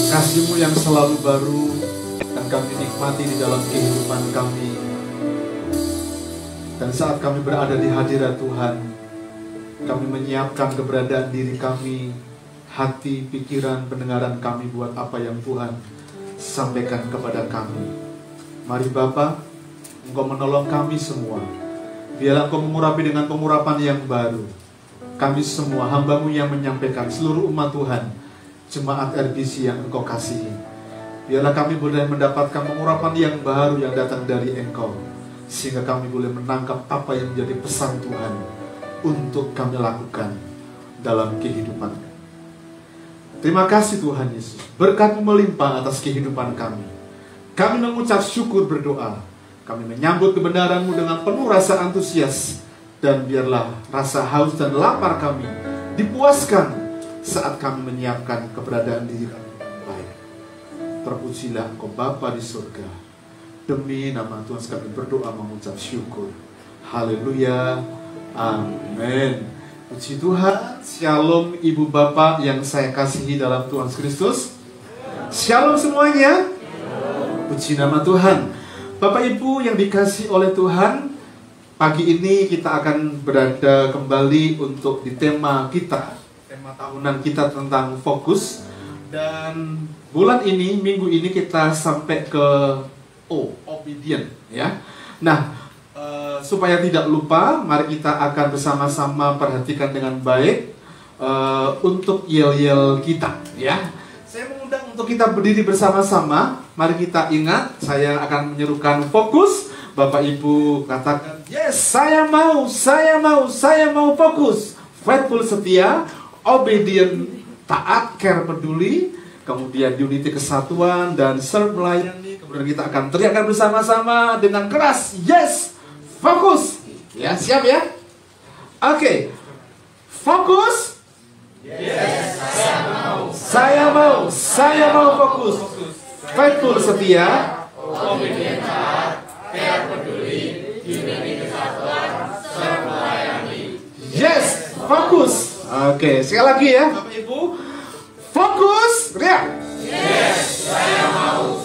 Kasih-Mu yang selalu baru dan kami nikmati di dalam kehidupan kami. Dan saat kami berada di hadirat Tuhan, kami menyiapkan keberadaan diri kami, hati, pikiran, pendengaran kami buat apa yang Tuhan sampaikan kepada kami. Mari Bapa, Engkau menolong kami semua. Biarlah Engkau mengurapi dengan pengurapan yang baru. Kami semua hamba-Mu yang menyampaikan, seluruh umat Tuhan, jemaat RBC yang Engkau kasihi. Biarlah kami boleh mendapatkan pengurapan yang baru yang datang dari Engkau, sehingga kami boleh menangkap apa yang menjadi pesan Tuhan untuk kami lakukan dalam kehidupan. Terima kasih Tuhan Yesus, berkat-Mu melimpah atas kehidupan kami. Kami mengucap syukur berdoa. Kami menyambut kebenaran-Mu dengan penuh rasa antusias. Dan biarlah rasa haus dan lapar kami dipuaskan saat kami menyiapkan keberadaan diri kami baik. Terpujilah Engkau Bapa di surga. Demi nama Tuhan kami berdoa mengucap syukur. Haleluya. Amin. Puji Tuhan. Shalom Ibu Bapak yang saya kasihi dalam Tuhan Kristus. Shalom semuanya. Puji nama Tuhan. Bapak Ibu yang dikasihi oleh Tuhan, pagi ini kita akan berada kembali untuk di tema kita, tema tahunan kita tentang fokus. Dan bulan ini, minggu ini kita sampai ke obedient ya. Nah, supaya tidak lupa, mari kita akan bersama-sama perhatikan dengan baik untuk yel-yel kita ya. Saya mengundang untuk kita berdiri bersama-sama. Mari kita ingat, saya akan menyerukan fokus. Bapak Ibu katakan, yes, saya mau fokus. Faithful, setia, obedient, taat, care, peduli. Kemudian unity, kesatuan, dan serve, melayani. Kemudian kita akan teriakkan bersama-sama dengan keras, yes, fokus. Ya, siap ya? Oke. Fokus. Yes, saya mau fokus. Faithful, setia, obedient, taat, care, peduli, unity, kesatuan, serve, melayani. Yes, fokus. Oke, sekali lagi ya Bapak Ibu. Fokus, teriak. Yes, saya mau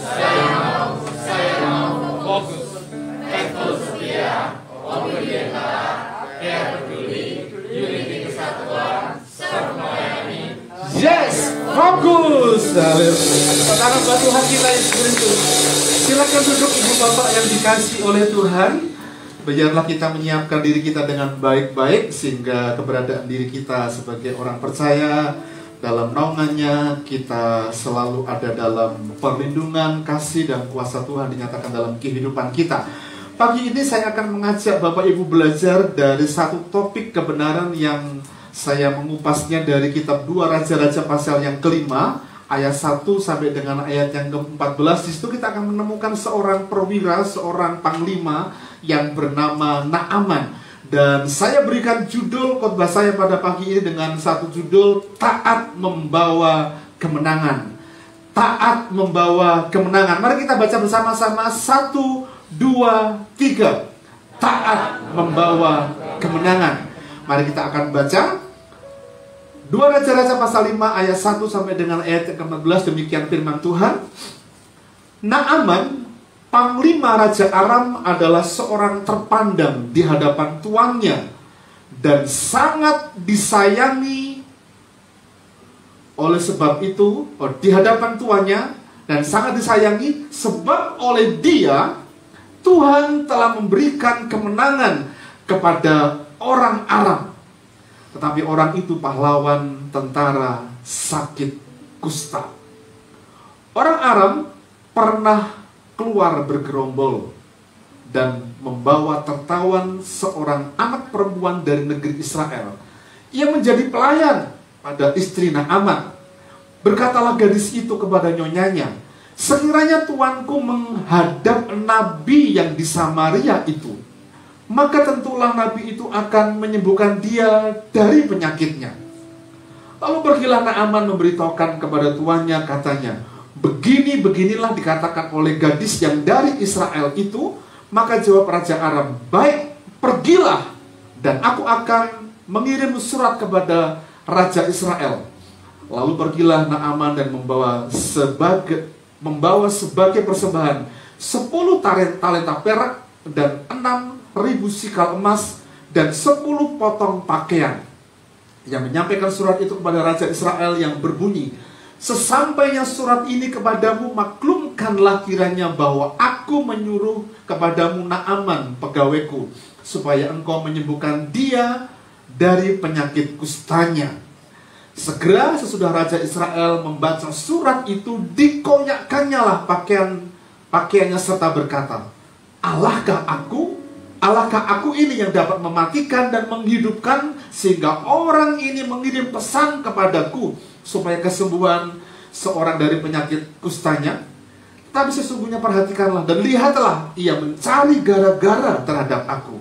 fokus. Faithful, setia, obedient, taat, care, peduli, unity, kesatuan, serve, melayani. Yes, fokus. Tepuk tangan buat Tuhan kita Yesus Kristus. Silakan duduk Ibu Bapak yang dikasihi oleh Tuhan. Biarlah kita menyiapkan diri kita dengan baik-baik, sehingga keberadaan diri kita sebagai orang percaya dalam naungannya, kita selalu ada dalam perlindungan, kasih, dan kuasa Tuhan dinyatakan dalam kehidupan kita. Pagi ini saya akan mengajak Bapak Ibu belajar dari satu topik kebenaran yang saya mengupasnya dari kitab 2 Raja-Raja pasal yang kelima, ayat 1 sampai dengan ayat yang ke-14. Di situ kita akan menemukan seorang perwira, seorang panglima yang bernama Naaman. Dan saya berikan judul khotbah saya pada pagi ini dengan satu judul, Taat Membawa Kemenangan. Taat membawa kemenangan. Mari kita baca bersama-sama. 1, 2, 3. Taat membawa kemenangan. Mari kita akan baca 2 Raja-Raja pasal 5 ayat 1 sampai dengan ayat yang ke-14. Demikian firman Tuhan. Naaman, panglima Raja Aram, adalah seorang terpandang di hadapan tuannya dan sangat disayangi. Oleh sebab itu, di hadapan tuannya dan sangat disayangi, sebab oleh dia Tuhan telah memberikan kemenangan kepada orang Aram. Tetapi orang itu pahlawan tentara sakit kusta. Orang Aram pernah keluar bergerombol dan membawa tertawan seorang anak perempuan dari negeri Israel. Ia menjadi pelayan pada istri Naaman. Berkatalah gadis itu kepada nyonyanya, sekiranya tuanku menghadap nabi yang di Samaria itu, maka tentulah nabi itu akan menyembuhkan dia dari penyakitnya. Lalu pergilah Naaman memberitahukan kepada tuannya, katanya, beginilah dikatakan oleh gadis yang dari Israel itu. Maka jawab Raja Aram, baik, pergilah, dan aku akan mengirim surat kepada Raja Israel. Lalu pergilah Naaman dan membawa sebagai persembahan 10 talenta perak dan 6.000 sikal emas dan 10 potong pakaian. Yang menyampaikan surat itu kepada Raja Israel yang berbunyi, sesampainya surat ini kepadamu, maklumkanlah kiranya bahwa aku menyuruh kepadamu Naaman pegawaiku, supaya engkau menyembuhkan dia dari penyakit kustanya. Segera sesudah Raja Israel membaca surat itu, dikoyakkannya lah pakaiannya serta berkata, Allahkah aku ini yang dapat mematikan dan menghidupkan, sehingga orang ini mengirim pesan kepadaku supaya kesembuhan seorang dari penyakit kustanya? Tapi sesungguhnya perhatikanlah dan lihatlah, ia mencari gara-gara terhadap aku.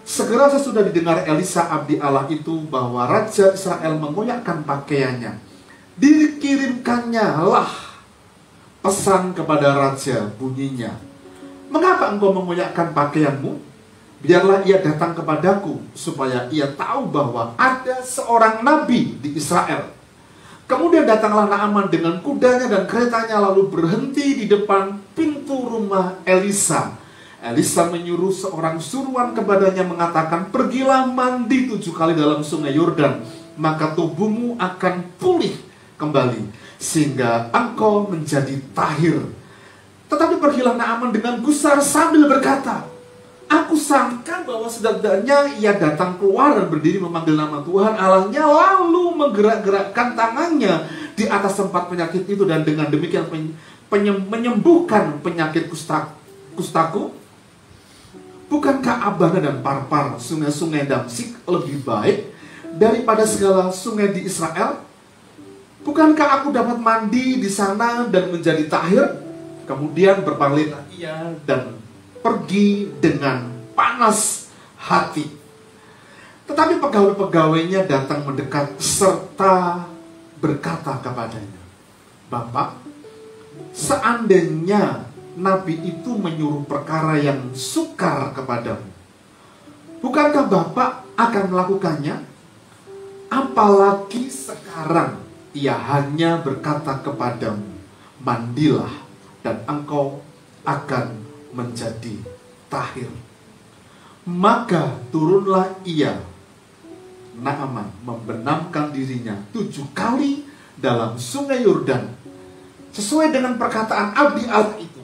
Segera sesudah didengar Elisa abdi Allah itu bahwa Raja Israel mengoyakkan pakaiannya, dikirimkannya lah pesan kepada raja, bunyinya, mengapa engkau mengoyakkan pakaianmu? Biarlah ia datang kepadaku, supaya ia tahu bahwa ada seorang nabi di Israel. Kemudian datanglah Naaman dengan kudanya dan keretanya, lalu berhenti di depan pintu rumah Elisa. Elisa menyuruh seorang suruhan kepadanya, mengatakan, pergilah mandi 7 kali dalam sungai Yordan, maka tubuhmu akan pulih kembali, sehingga engkau menjadi tahir. Tetapi pergilah Naaman dengan gusar sambil berkata, aku sangka bahwa sedang-sedangnya ia datang keluar dan berdiri memanggil nama Tuhan Allahnya, lalu menggerak-gerakkan tangannya di atas tempat penyakit itu, dan dengan demikian menyembuhkan penyakit kustaku. Bukankah Abana dan Parpar, sungai-sungai Damsik, lebih baik daripada segala sungai di Israel? Bukankah aku dapat mandi di sana dan menjadi tahir? Kemudian berpalinglah ia dan pergi dengan panas hati. Tetapi pegawai-pegawainya datang mendekat serta berkata kepadanya, Bapak, seandainya nabi itu menyuruh perkara yang sukar kepadamu, bukankah Bapak akan melakukannya? Apalagi sekarang ia hanya berkata kepadamu, mandilah dan engkau akan menjadi tahir. Maka turunlah ia, Naaman, membenamkan dirinya 7 kali dalam sungai Yordan, sesuai dengan perkataan abdi Allah itu.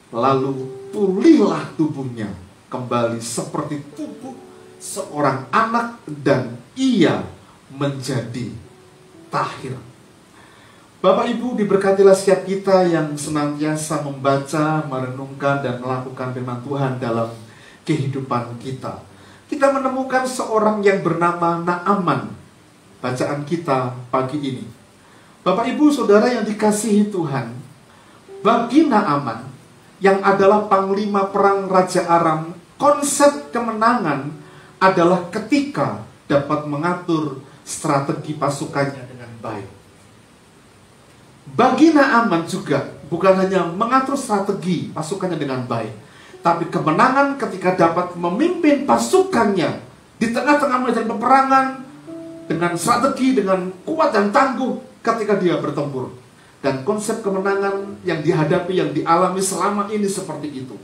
Lalu pulihlah tubuhnya kembali seperti tubuh seorang anak, dan ia menjadi tahir. Bapak Ibu, diberkatilah setiap kita yang senantiasa membaca, merenungkan, dan melakukan firman Tuhan dalam kehidupan kita. Kita menemukan seorang yang bernama Naaman. Bacaan kita pagi ini, Bapak Ibu Saudara yang dikasihi Tuhan, bagi Naaman yang adalah panglima perang Raja Aram, konsep kemenangan adalah ketika dapat mengatur strategi pasukannya dengan baik. Bagi Naaman juga bukan hanya mengatur strategi pasukannya dengan baik, tapi kemenangan ketika dapat memimpin pasukannya di tengah-tengah medan peperangan dengan strategi, dengan kuat dan tangguh ketika dia bertempur. Dan konsep kemenangan yang dihadapi, yang dialami selama ini seperti itu.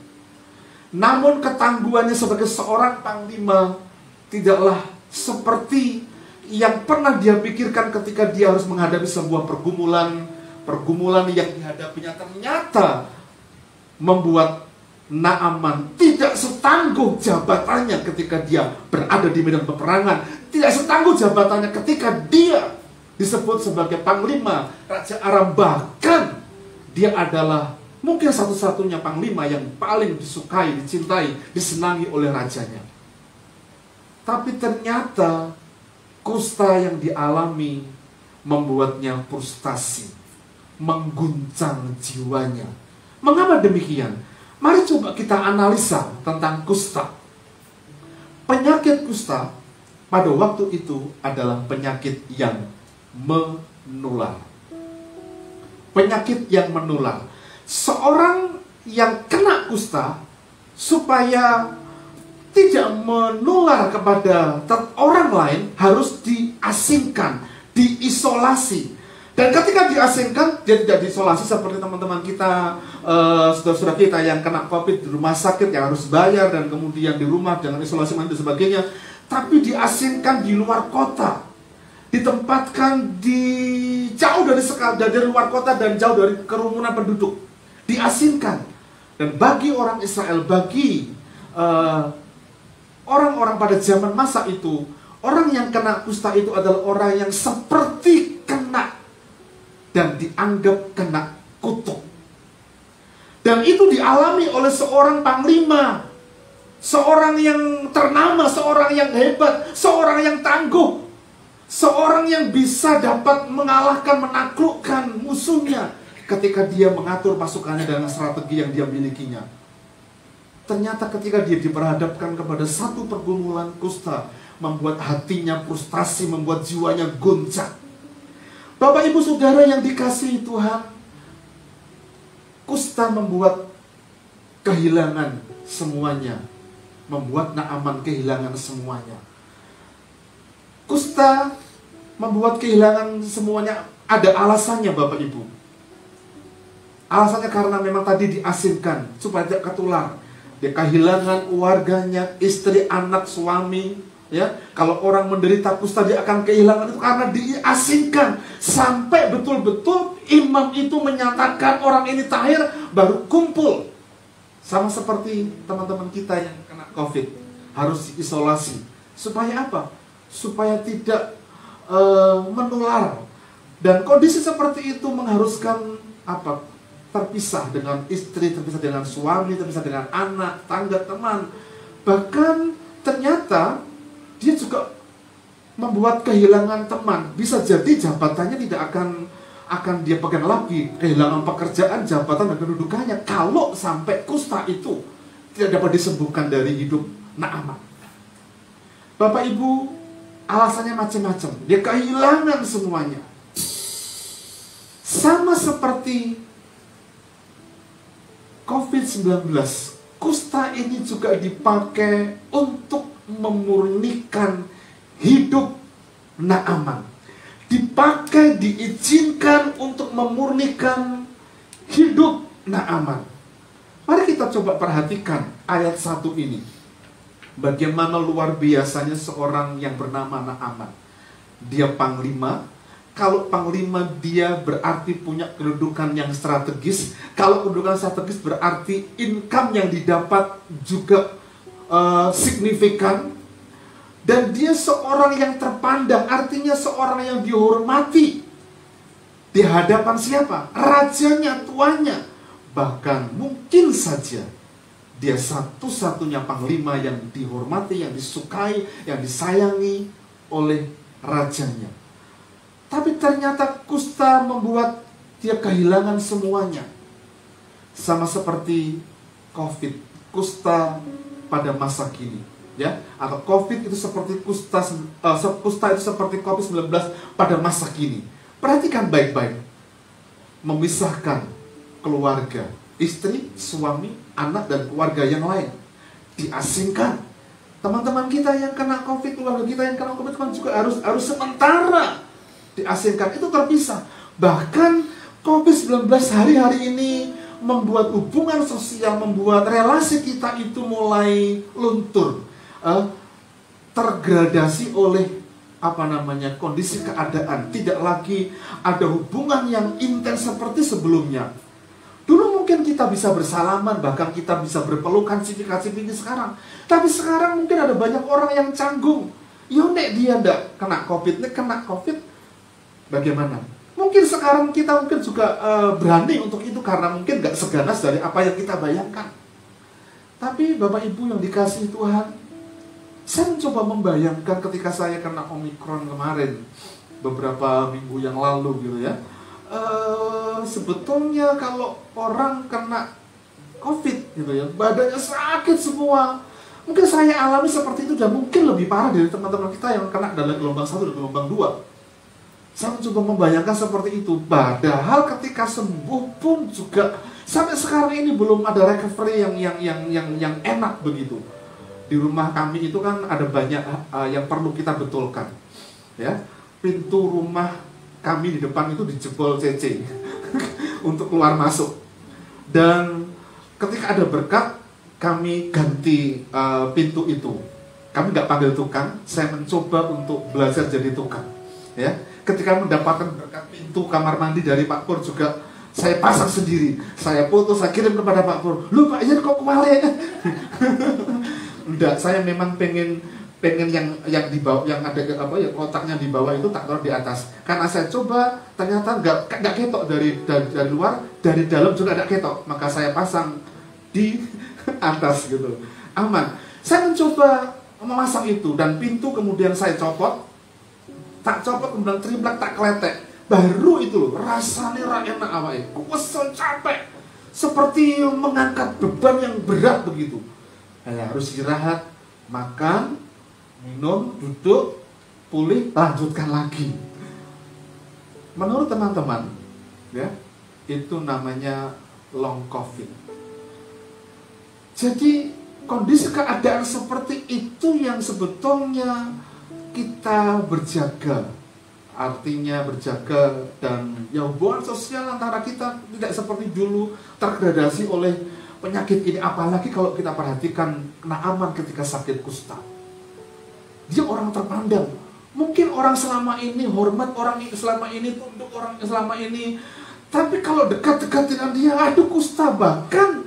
Namun ketangguhannya sebagai seorang panglima tidaklah seperti yang pernah dia pikirkan ketika dia harus menghadapi sebuah pergumulan yang dihadapinya ternyata membuat Naaman tidak setangguh jabatannya ketika dia berada di medan peperangan, tidak setangguh jabatannya ketika dia disebut sebagai panglima Raja Aram. Bahkan dia adalah mungkin satu-satunya panglima yang paling disukai, dicintai, disenangi oleh rajanya. Tapi ternyata kusta yang dialami membuatnya frustasi, mengguncang jiwanya. Mengapa demikian? Mari coba kita analisa tentang kusta. Penyakit kusta pada waktu itu adalah penyakit yang menular. Penyakit yang menular. Seorang yang kena kusta, supaya tidak menular kepada orang lain, harus diasingkan, diisolasi. Dan ketika diasingkan, dia tidak diisolasi seperti teman-teman kita, saudara-saudara kita yang kena COVID di rumah sakit yang harus bayar dan kemudian di rumah dengan isolasi mandiri dan sebagainya. Tapi diasingkan di luar kota, ditempatkan di jauh dari luar kota dan jauh dari kerumunan penduduk, diasingkan. Dan bagi orang Israel, bagi orang-orang pada zaman masa itu, orang yang kena kusta itu adalah orang yang seperti kena dan dianggap kena kutuk. Dan itu dialami oleh seorang panglima, seorang yang ternama, seorang yang hebat, seorang yang tangguh, seorang yang bisa dapat mengalahkan, menaklukkan musuhnya ketika dia mengatur pasukannya dengan strategi yang dia milikinya. Ternyata ketika dia diperhadapkan kepada satu pergumulan kusta, membuat hatinya frustasi, membuat jiwanya goncang. Bapak ibu saudara yang dikasihi Tuhan, kusta membuat kehilangan semuanya, membuat Naaman kehilangan semuanya. Kusta membuat kehilangan semuanya, ada alasannya Bapak Ibu. Alasannya karena memang tadi diasingkan supaya tidak ketular. Dia kehilangan warganya, istri, anak, suami. Ya, kalau orang menderita kusta dia akan kehilangan itu karena diasingkan. Sampai betul-betul imam itu menyatakan orang ini tahir, baru kumpul. Sama seperti teman-teman kita yang kena COVID, harus diisolasi. Supaya apa? Supaya tidak menular. Dan kondisi seperti itu mengharuskan apa? Terpisah dengan istri, terpisah dengan suami, terpisah dengan anak, tangga, teman. Bahkan ternyata dia juga membuat kehilangan teman. Bisa jadi jabatannya tidak akan dia pegang lagi. Kehilangan pekerjaan, jabatan, dan kedudukannya kalau sampai kusta itu tidak dapat disembuhkan dari hidup Naaman. Bapak Ibu, alasannya macam-macam. Dia kehilangan semuanya. Sama seperti COVID-19, kusta ini juga dipakai untuk memurnikan hidup Naaman. Dipakai, diizinkan untuk memurnikan hidup Naaman. Mari kita coba perhatikan ayat 1 ini. Bagaimana luar biasanya seorang yang bernama Naaman. Dia panglima. Kalau panglima dia berarti punya kedudukan yang strategis. Kalau kedudukan strategis berarti income yang didapat juga signifikan. Dan dia seorang yang terpandang, artinya seorang yang dihormati di hadapan siapa? Rajanya, tuannya. Bahkan mungkin saja dia satu-satunya panglima yang dihormati, yang disukai, yang disayangi oleh rajanya. Tapi ternyata kusta membuat dia kehilangan semuanya. Sama seperti COVID, kusta pada masa kini, ya, atau COVID itu seperti kusta itu seperti COVID-19 pada masa kini. Perhatikan baik-baik. Memisahkan keluarga, istri, suami, anak, dan keluarga yang lain. Diasingkan. Teman-teman kita yang kena COVID, keluarga kita yang kena COVID kan juga harus sementara diasingkan. Itu terpisah. Bahkan COVID-19 hari-hari ini membuat hubungan sosial, membuat relasi kita itu mulai luntur, tergradasi oleh kondisi keadaan. Tidak lagi ada hubungan yang intens seperti sebelumnya. Dulu mungkin kita bisa bersalaman, bahkan kita bisa berpelukan cipika-cipiki sekarang. Tapi sekarang mungkin ada banyak orang yang canggung. Nek dia ndak kena COVID, nek kena COVID, bagaimana? Mungkin sekarang kita mungkin juga berani untuk itu karena mungkin gak seganas dari apa yang kita bayangkan. Tapi Bapak Ibu yang dikasihi Tuhan, saya mencoba membayangkan ketika saya kena Omikron kemarin, beberapa minggu yang lalu gitu ya. Sebetulnya kalau orang kena COVID gitu ya, badannya sakit semua. Mungkin saya alami seperti itu dan mungkin lebih parah dari teman-teman kita yang kena dalam gelombang 1 dan gelombang 2. Saya mencoba membayangkan seperti itu. Padahal ketika sembuh pun juga sampai sekarang ini belum ada recovery yang enak begitu. Di rumah kami itu kan ada banyak yang perlu kita betulkan. Ya, pintu rumah kami di depan itu dijebol CC untuk keluar masuk. Dan ketika ada berkat, kami ganti pintu itu. Kami nggak panggil tukang, saya mencoba untuk belajar jadi tukang. Ya, ketika mendapatkan berkat pintu kamar mandi dari Pak Pur juga saya pasang sendiri. Saya foto, saya kirim kepada Pak Pur. Lu Pak Ian kok kemarin? Enggak, saya memang pengen yang di bawah, yang ada apa ya, kotaknya di bawah itu tak taruh di atas. Karena saya coba ternyata nggak ketok dari luar, dari dalam juga nggak ketok. Maka saya pasang di atas gitu, aman. Saya mencoba memasang itu dan pintu kemudian saya copot, kemudian triplek tak keletek. Baru itu loh, rasanya enak awake. Kesel capek, seperti mengangkat beban yang berat begitu. Harus istirahat, makan, minum, duduk, pulih, lanjutkan lagi. Menurut teman-teman, ya, itu namanya long COVID. Jadi kondisi keadaan seperti itu yang sebetulnya kita berjaga. Artinya berjaga dan ya hubungan sosial antara kita tidak seperti dulu tergradasi oleh penyakit ini. Apalagi kalau kita perhatikan Naaman ketika sakit kusta. Dia orang terpandang. Mungkin orang selama ini hormat, orang selama ini tunduk, orang selama ini. Tapi kalau dekat-dekat dengan dia, aduh kusta. Bahkan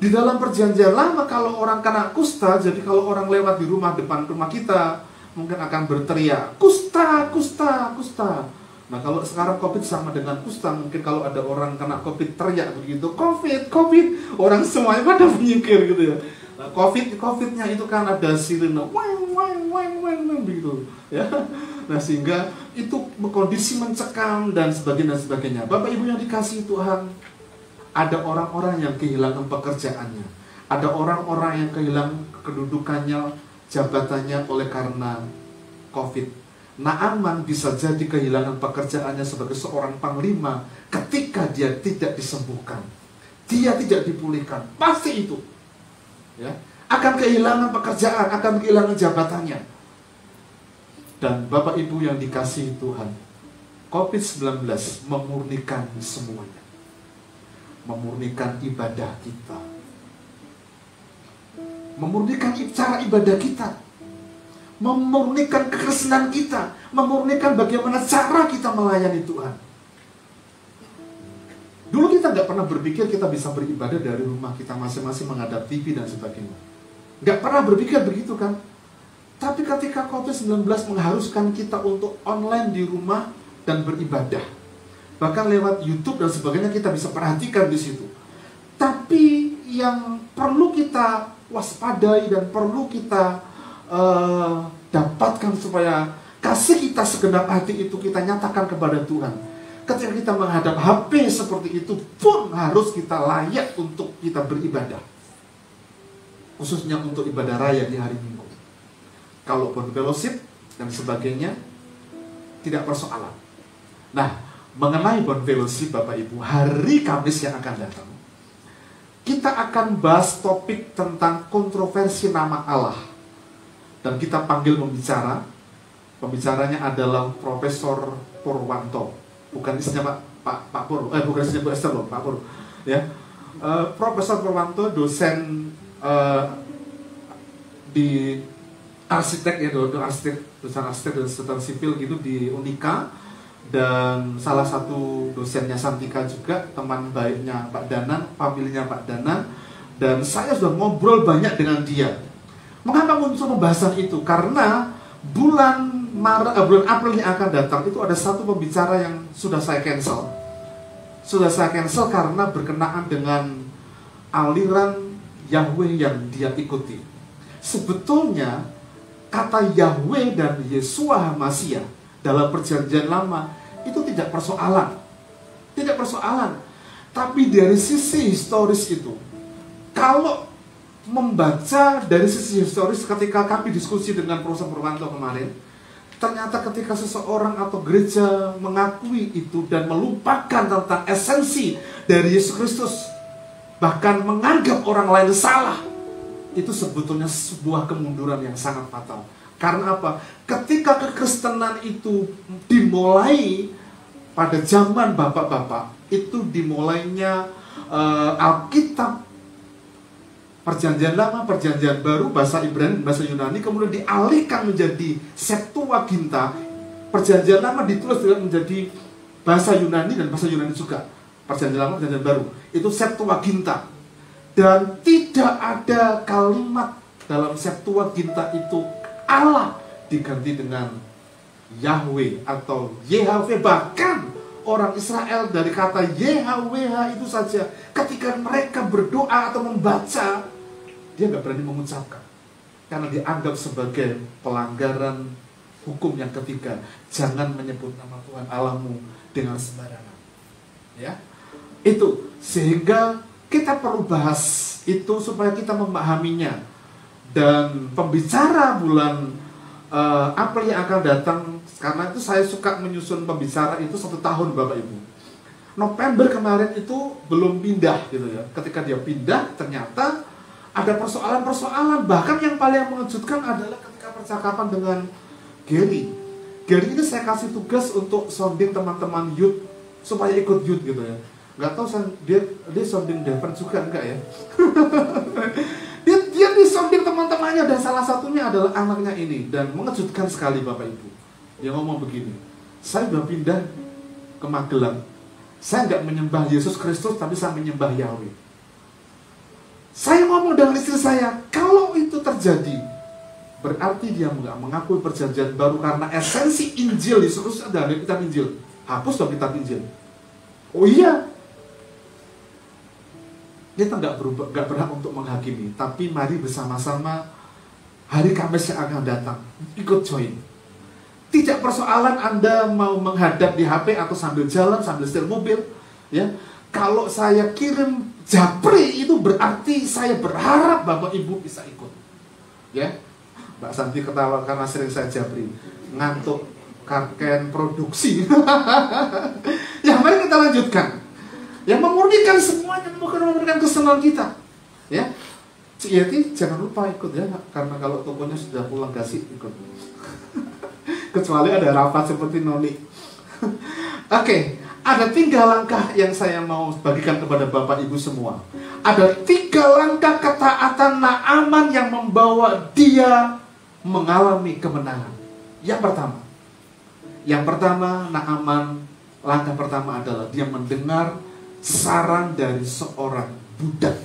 di dalam perjanjian lama kalau orang kena kusta, jadi kalau orang lewat di depan rumah kita, mungkin akan berteriak, kusta, kusta, kusta. Nah kalau sekarang COVID sama dengan kusta, mungkin kalau ada orang kena COVID teriak begitu, COVID, COVID, orang semuanya pada menyingkir gitu ya. Nah, COVID-nya itu kan ada sirene, wang, wang, wang, wang, wang, begitu ya. Nah sehingga itu kondisi mencekam dan sebagainya. Bapak Ibu yang dikasihi Tuhan, ada orang-orang yang kehilangan pekerjaannya, ada orang-orang yang kehilangan kedudukannya, jabatannya oleh karena COVID. Naaman bisa jadi kehilangan pekerjaannya sebagai seorang panglima ketika dia tidak disembuhkan, dia tidak dipulihkan, pasti itu, ya, akan kehilangan pekerjaan, akan kehilangan jabatannya. Dan Bapak Ibu yang dikasihi Tuhan, COVID-19 memurnikan semuanya, memurnikan ibadah kita, memurnikan cara ibadah kita, memurnikan kekristenan kita, memurnikan bagaimana cara kita melayani Tuhan. Dulu kita nggak pernah berpikir kita bisa beribadah dari rumah kita masing-masing menghadap TV dan sebagainya. Nggak pernah berpikir begitu kan? Tapi ketika COVID-19 mengharuskan kita untuk online di rumah dan beribadah, bahkan lewat YouTube dan sebagainya, kita bisa perhatikan di situ. Tapi yang perlu kita waspadai dan perlu kita dapatkan supaya kasih kita segenap hati itu kita nyatakan kepada Tuhan. Ketika kita menghadap HP seperti itu pun harus kita layak untuk kita beribadah, khususnya untuk ibadah raya di hari Minggu. Kalau pun fellowship dan sebagainya tidak persoalan. Nah, mengenai Bond Fellowship Bapak Ibu, hari Kamis yang akan datang, kita akan bahas topik tentang kontroversi nama Allah. Dan kita panggil pembicara. Pembicaranya adalah Profesor Purwanto. Bukan isinya Pak Pur, bukan isinya Bu Esther loh, Pak Pur. Ya. Profesor Purwanto dosen di arsitek ya, dosen arsitek dan setan sipil gitu di Unika. Dan salah satu dosennya Santika juga, teman baiknya Pak Danan, familinya Pak Danan. Dan saya sudah ngobrol banyak dengan dia. Mengapa muncul pembahasan itu? Karena bulan April yang akan datang itu ada satu pembicara yang sudah saya cancel. Sudah saya cancel karena berkenaan dengan aliran Yahweh yang dia ikuti. Sebetulnya kata Yahweh dan Yeshua HaMashiach dalam perjanjian lama itu tidak persoalan. Tidak persoalan. Tapi dari sisi historis itu, kalau membaca dari sisi historis, ketika kami diskusi dengan Profesor Purwanto kemarin, ternyata ketika seseorang atau gereja mengakui itu dan melupakan tentang esensi dari Yesus Kristus, bahkan menganggap orang lain salah, itu sebetulnya sebuah kemunduran yang sangat fatal. Karena apa? Ketika kekristenan itu dimulai pada zaman bapak-bapak itu dimulainya Alkitab, Perjanjian Lama, Perjanjian Baru, bahasa Ibrani, bahasa Yunani, kemudian dialihkan menjadi Septuaginta. Perjanjian Lama ditulis menjadi bahasa Yunani dan bahasa Yunani juga. Perjanjian Lama, Perjanjian Baru, itu Septuaginta. Dan tidak ada kalimat dalam Septuaginta itu Allah diganti dengan Yahweh atau YHWH. Bahkan orang Israel dari kata YHWH itu saja, ketika mereka berdoa atau membaca, dia nggak berani mengucapkan, karena dianggap sebagai pelanggaran hukum yang ketiga. Jangan menyebut nama Tuhan Allahmu dengan sembarangan. Ya, itu sehingga kita perlu bahas itu supaya kita memahaminya. Dan pembicara bulan April yang akan datang, karena itu saya suka menyusun pembicara itu 1 tahun Bapak Ibu. November kemarin itu belum pindah gitu ya. Ketika dia pindah ternyata ada persoalan-persoalan. Bahkan yang paling mengejutkan adalah ketika percakapan dengan Gary. Gary ini saya kasih tugas untuk sounding teman-teman youth supaya ikut youth gitu ya. Nggak tahu dia sounding Devon juga enggak ya. dia disounding teman-temannya, dan salah satunya adalah anaknya ini. Dan mengejutkan sekali Bapak Ibu. Dia ngomong begini, saya sudah pindah ke Magelang, saya nggak menyembah Yesus Kristus, tapi saya menyembah Yahweh. Saya ngomong dengan istri saya, kalau itu terjadi, berarti dia nggak mengakui perjanjian baru, karena esensi Injil Yesus ada di kitab Injil. Hapus dong kitab Injil. Oh iya, kita nggak berhak untuk menghakimi, tapi mari bersama-sama hari Kamis yang akan datang ikut join. Tidak persoalan Anda mau menghadap di HP atau sambil jalan, sambil setir mobil, ya. Kalau saya kirim japri itu berarti saya berharap Bapak Ibu bisa ikut, ya. Mbak Santi ketawa karena sering saya japri, ngantuk kakek produksi. Ya, mari kita lanjutkan. Yang memurnikan semuanya, bukan memurnikan kesenangan kita, ya. Cik Yeti jangan lupa ikut ya, karena kalau tokonya sudah pulang kasih ikut. Kecuali ada rapat seperti Noni. Oke, ada 3 langkah yang saya mau bagikan kepada Bapak Ibu semua. Ada 3 langkah ketaatan Naaman yang membawa dia mengalami kemenangan. Yang pertama Naaman, langkah pertama adalah dia mendengar saran dari seorang budak.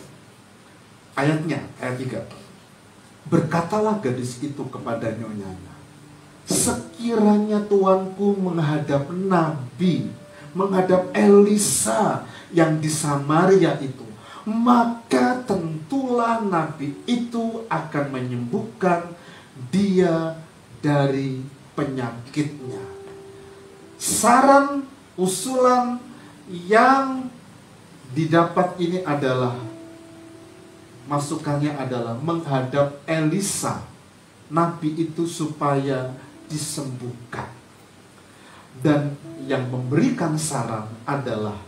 Ayatnya, ayat 3. Berkatalah gadis itu kepada nyonyanya, sekiranya tuanku menghadap Nabi, menghadap Elisa yang di Samaria itu, maka tentulah Nabi itu akan menyembuhkan dia dari penyakitnya. Saran, usulan yang didapat ini adalah, masukannya adalah menghadap Elisa, Nabi itu, supaya disembuhkan. Dan yang memberikan saran adalah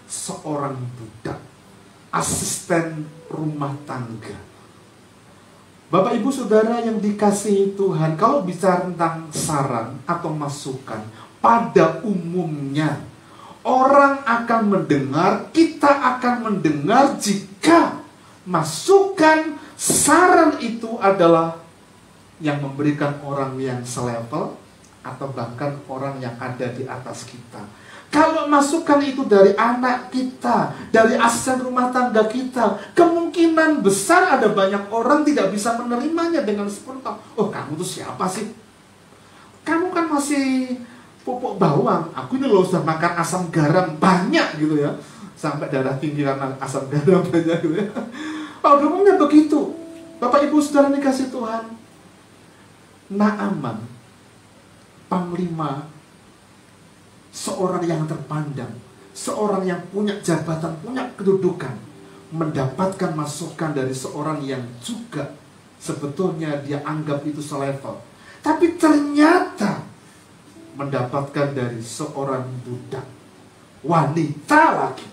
seorang budak, asisten rumah tangga. Bapak Ibu Saudara yang dikasihi Tuhan, kalau bicara tentang saran atau masukan, pada umumnya orang akan mendengar, kita akan mendengar jika masukan, saran itu adalah yang memberikan orang yang selevel atau bahkan orang yang ada di atas kita. Kalau masukan itu dari anak kita, dari asisten rumah tangga kita, kemungkinan besar ada banyak orang tidak bisa menerimanya dengan spontan. Oh, kamu tuh siapa sih? Kamu kan masih pupuk bawang. Aku ini loh sudah makan asam garam banyak gitu ya, sampai darah tinggi karena asam garam banyak gitu ya. Pada umumnya begitu. Bapak Ibu Saudara dikasih Tuhan, Naaman, panglima, seorang yang terpandang, seorang yang punya jabatan, punya kedudukan, mendapatkan masukan dari seorang yang juga sebetulnya dia anggap itu selevel, tapi ternyata mendapatkan dari seorang budak, wanita lagi.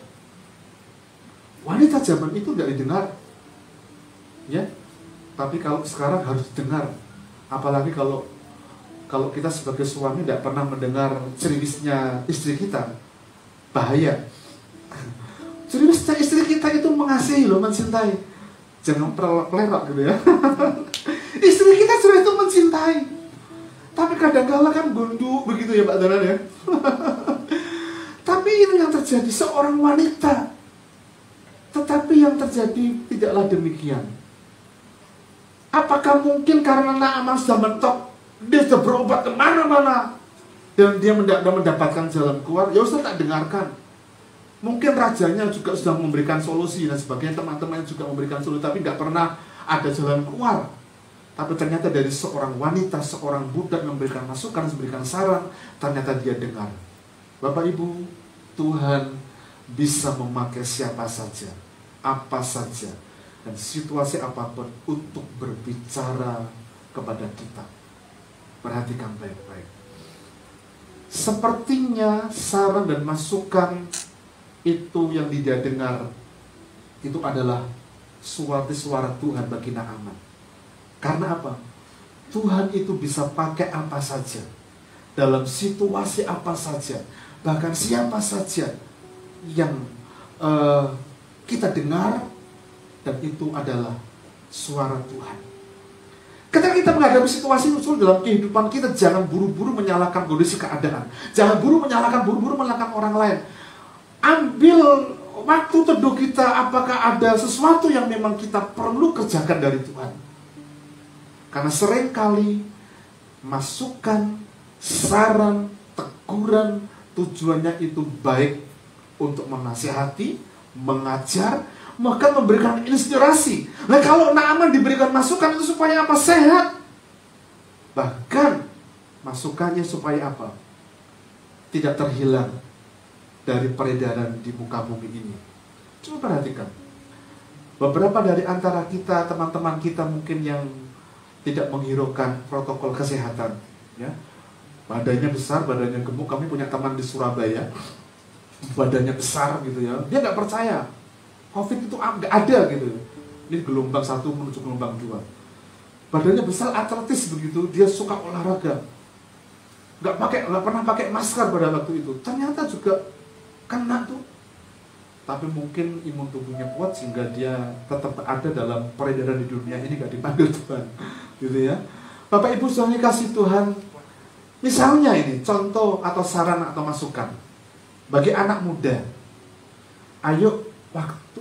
Wanita zaman itu tidak didengar, ya. Tapi kalau sekarang harus didengar. Apalagi kalau kalau kita sebagai suami tidak pernah mendengar ceriwisnya istri kita, bahaya. Ceriwisnya istri kita itu mengasihi loh, mencintai. Jangan pelerok gitu ya. Istri kita sudah itu mencintai, tapi kadang-kala kan gunduk begitu ya Pak Danan ya. Tapi ini yang terjadi, seorang wanita. Tetapi yang terjadi tidaklah demikian. Apakah mungkin karena Naaman sudah mentok, dia sudah berobat kemana-mana, dan dia mendapatkan jalan keluar? Ya Ustaz, tak dengarkan. Mungkin rajanya juga sudah memberikan solusi dan sebagainya, teman-teman juga memberikan solusi, tapi nggak pernah ada jalan keluar. Tapi ternyata dari seorang wanita, seorang budak memberikan masukan, memberikan saran, ternyata dia dengar. Bapak Ibu, Tuhan bisa memakai siapa saja, apa saja, dan situasi apapun untuk berbicara kepada kita. Perhatikan baik-baik. Sepertinya saran dan masukan itu yang dia dengar itu adalah suara Tuhan bagi Naaman. Karena apa? Tuhan itu bisa pakai apa saja, dalam situasi apa saja, bahkan siapa saja yang kita dengar, dan itu adalah suara Tuhan. Ketika kita menghadapi situasi usul dalam kehidupan kita, jangan buru-buru menyalahkan kondisi keadaan, jangan buru-buru menyalahkan orang lain. Ambil waktu teduh kita, apakah ada sesuatu yang memang kita perlu kerjakan dari Tuhan. Karena seringkali masukan, saran, teguran, tujuannya itu baik untuk menasihati, mengajar, bahkan memberikan inspirasi. Nah, kalau Naaman diberikan masukan itu supaya apa? Sehat. Bahkan masukannya supaya apa? Tidak terhilang dari peredaran di muka bumi ini. Coba perhatikan. Beberapa dari antara kita, teman-teman kita mungkin yang tidak menghiraukan protokol kesehatan, ya. Badannya besar, badannya gemuk. Kami punya teman di Surabaya, badannya besar gitu ya. Dia nggak percaya COVID itu nggak ada gitu. Ini gelombang 1 menuju gelombang 2. Badannya besar, atletis begitu. Dia suka olahraga. Nggak pernah pakai masker pada waktu itu. Ternyata juga kena tuh. Tapi mungkin imun tubuhnya kuat sehingga dia tetap ada dalam peredaran di dunia ini, nggak dipanggil Tuhan, gitu ya. Bapak Ibu sudah dikasih Tuhan. Misalnya ini contoh atau saran atau masukan bagi anak muda. Ayo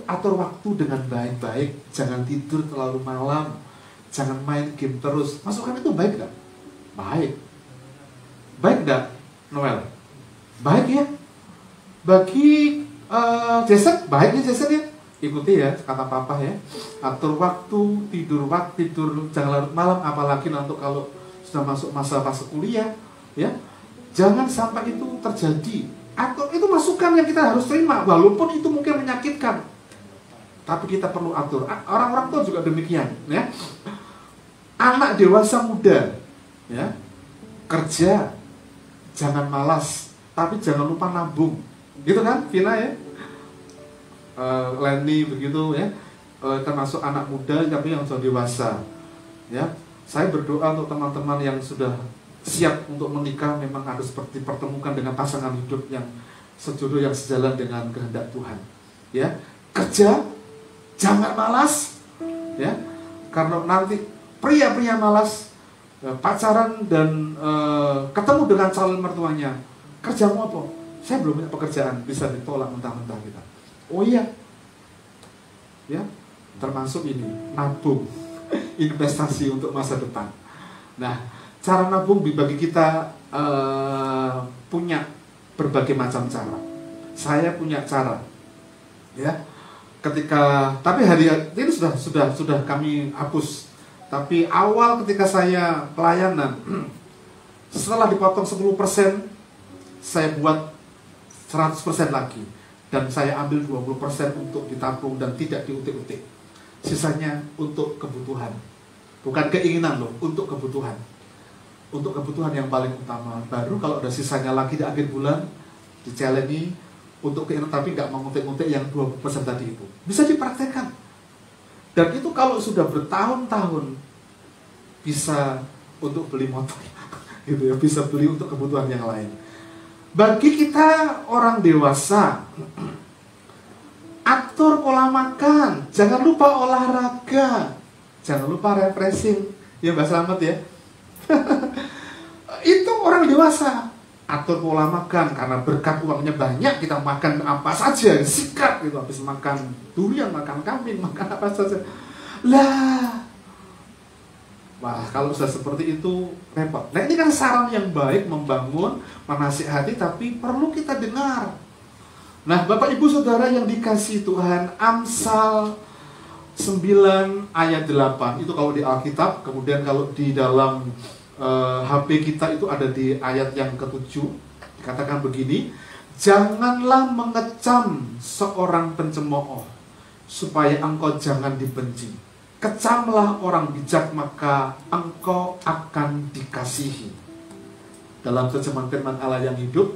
atur waktu dengan baik-baik, jangan tidur terlalu malam, jangan main game terus. Masukan itu baik nggak? Baik. Baik nggak, Noel? Baik ya. Bagi Jason, baik nih Jason ya. Ikuti ya kata papa ya. Atur waktu, tidur jangan larut malam, apalagi nanti kalau sudah masuk masa-masa kuliah, ya. Jangan sampai itu terjadi. Atau itu masukan yang kita harus terima, walaupun itu mungkin menyakitkan. Tapi kita perlu atur. Orang-orang tua juga demikian, ya. Anak dewasa muda, ya. Kerja, jangan malas, tapi jangan lupa nabung. Gitu kan, Vina ya? Lenny begitu ya, termasuk anak muda tapi yang sudah dewasa. Ya, saya berdoa untuk teman-teman yang sudah siap untuk menikah, memang harus dipertemukan dengan pasangan hidup yang sejodoh, yang sejalan dengan kehendak Tuhan. Ya, kerja, jangan malas, ya, karena nanti pria-pria malas pacaran dan ketemu dengan calon mertuanya, kerjamu apa? Saya belum punya pekerjaan, bisa ditolak mentah-mentah kita. Oh iya, ya, termasuk ini nabung, investasi untuk masa depan. Nah, cara nabung bagi kita punya berbagai macam cara. Saya punya cara, ya. Tapi hari ini sudah kami hapus. Tapi awal ketika saya pelayanan, setelah dipotong 10%, saya buat 100% lagi. Dan saya ambil 20% untuk ditabung dan tidak diutik-utik. Sisanya untuk kebutuhan. Bukan keinginan loh, untuk kebutuhan. Untuk kebutuhan yang paling utama. Baru kalau ada sisanya lagi di akhir bulan, diceleni untuk keinginan, tapi nggak mengutik-utik yang 20% tadi itu. Bisa dipraktekkan. Dan itu kalau sudah bertahun-tahun, bisa untuk beli motor. gitu ya, bisa beli untuk kebutuhan yang lain. Bagi kita orang dewasa, atur pola makan, jangan lupa olahraga, jangan lupa refreshing, ya Mbak Slamet ya. Itu orang dewasa, atur pola makan, karena berkat uangnya banyak, kita makan apa saja, sikat gitu, habis makan durian, makan kambing, makan apa saja. Lah, wah, kalau sudah seperti itu repot. Nah, ini kan saran yang baik, membangun, menasihati, tapi perlu kita dengar. Nah, Bapak Ibu Saudara yang dikasihi Tuhan, Amsal 9 ayat 8 itu kalau di Alkitab. Kemudian kalau di dalam HP kita itu ada di ayat yang ke-7. Dikatakan begini, janganlah mengecam seorang pencemooh, supaya engkau jangan dibenci. Kecamlah orang bijak, maka engkau akan dikasihi. Dalam terjemahan firman Allah yang hidup,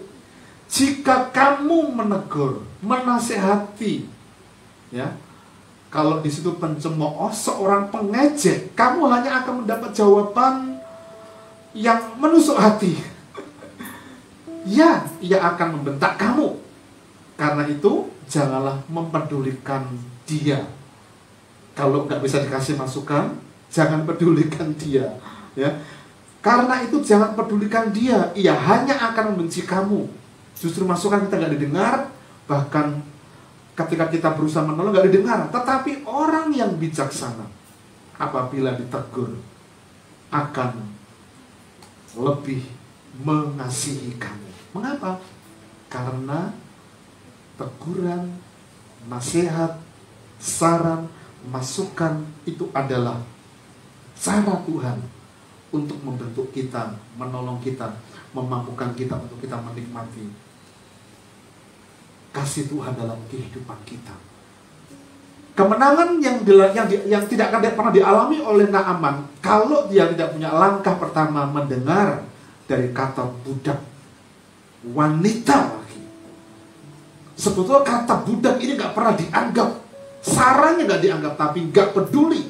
jika kamu menegur, menasehati, ya, kalau di situ pencemooh, seorang pengejek, kamu hanya akan mendapat jawaban yang menusuk hati. Ya, ia akan membentak kamu. Karena itu, janganlah mempedulikan dia. Kalau nggak bisa dikasih masukan, jangan pedulikan dia, ya. Karena itu jangan pedulikan dia, ia hanya akan membenci kamu. Justru masukan kita nggak didengar, bahkan ketika kita berusaha menolong nggak didengar. Tetapi orang yang bijaksana, apabila ditegur, akan lebih mengasihi kamu. Mengapa? Karena teguran, nasihat, saran, masukan itu adalah cara Tuhan untuk membentuk kita, menolong kita, memampukan kita untuk kita menikmati kasih Tuhan dalam kehidupan kita. Kemenangan yang tidak akan pernah dialami oleh Naaman kalau dia tidak punya langkah pertama mendengar dari kata budak, wanita lagi. Sebetulnya kata budak ini gak pernah dianggap, sarannya gak dianggap, tapi gak peduli.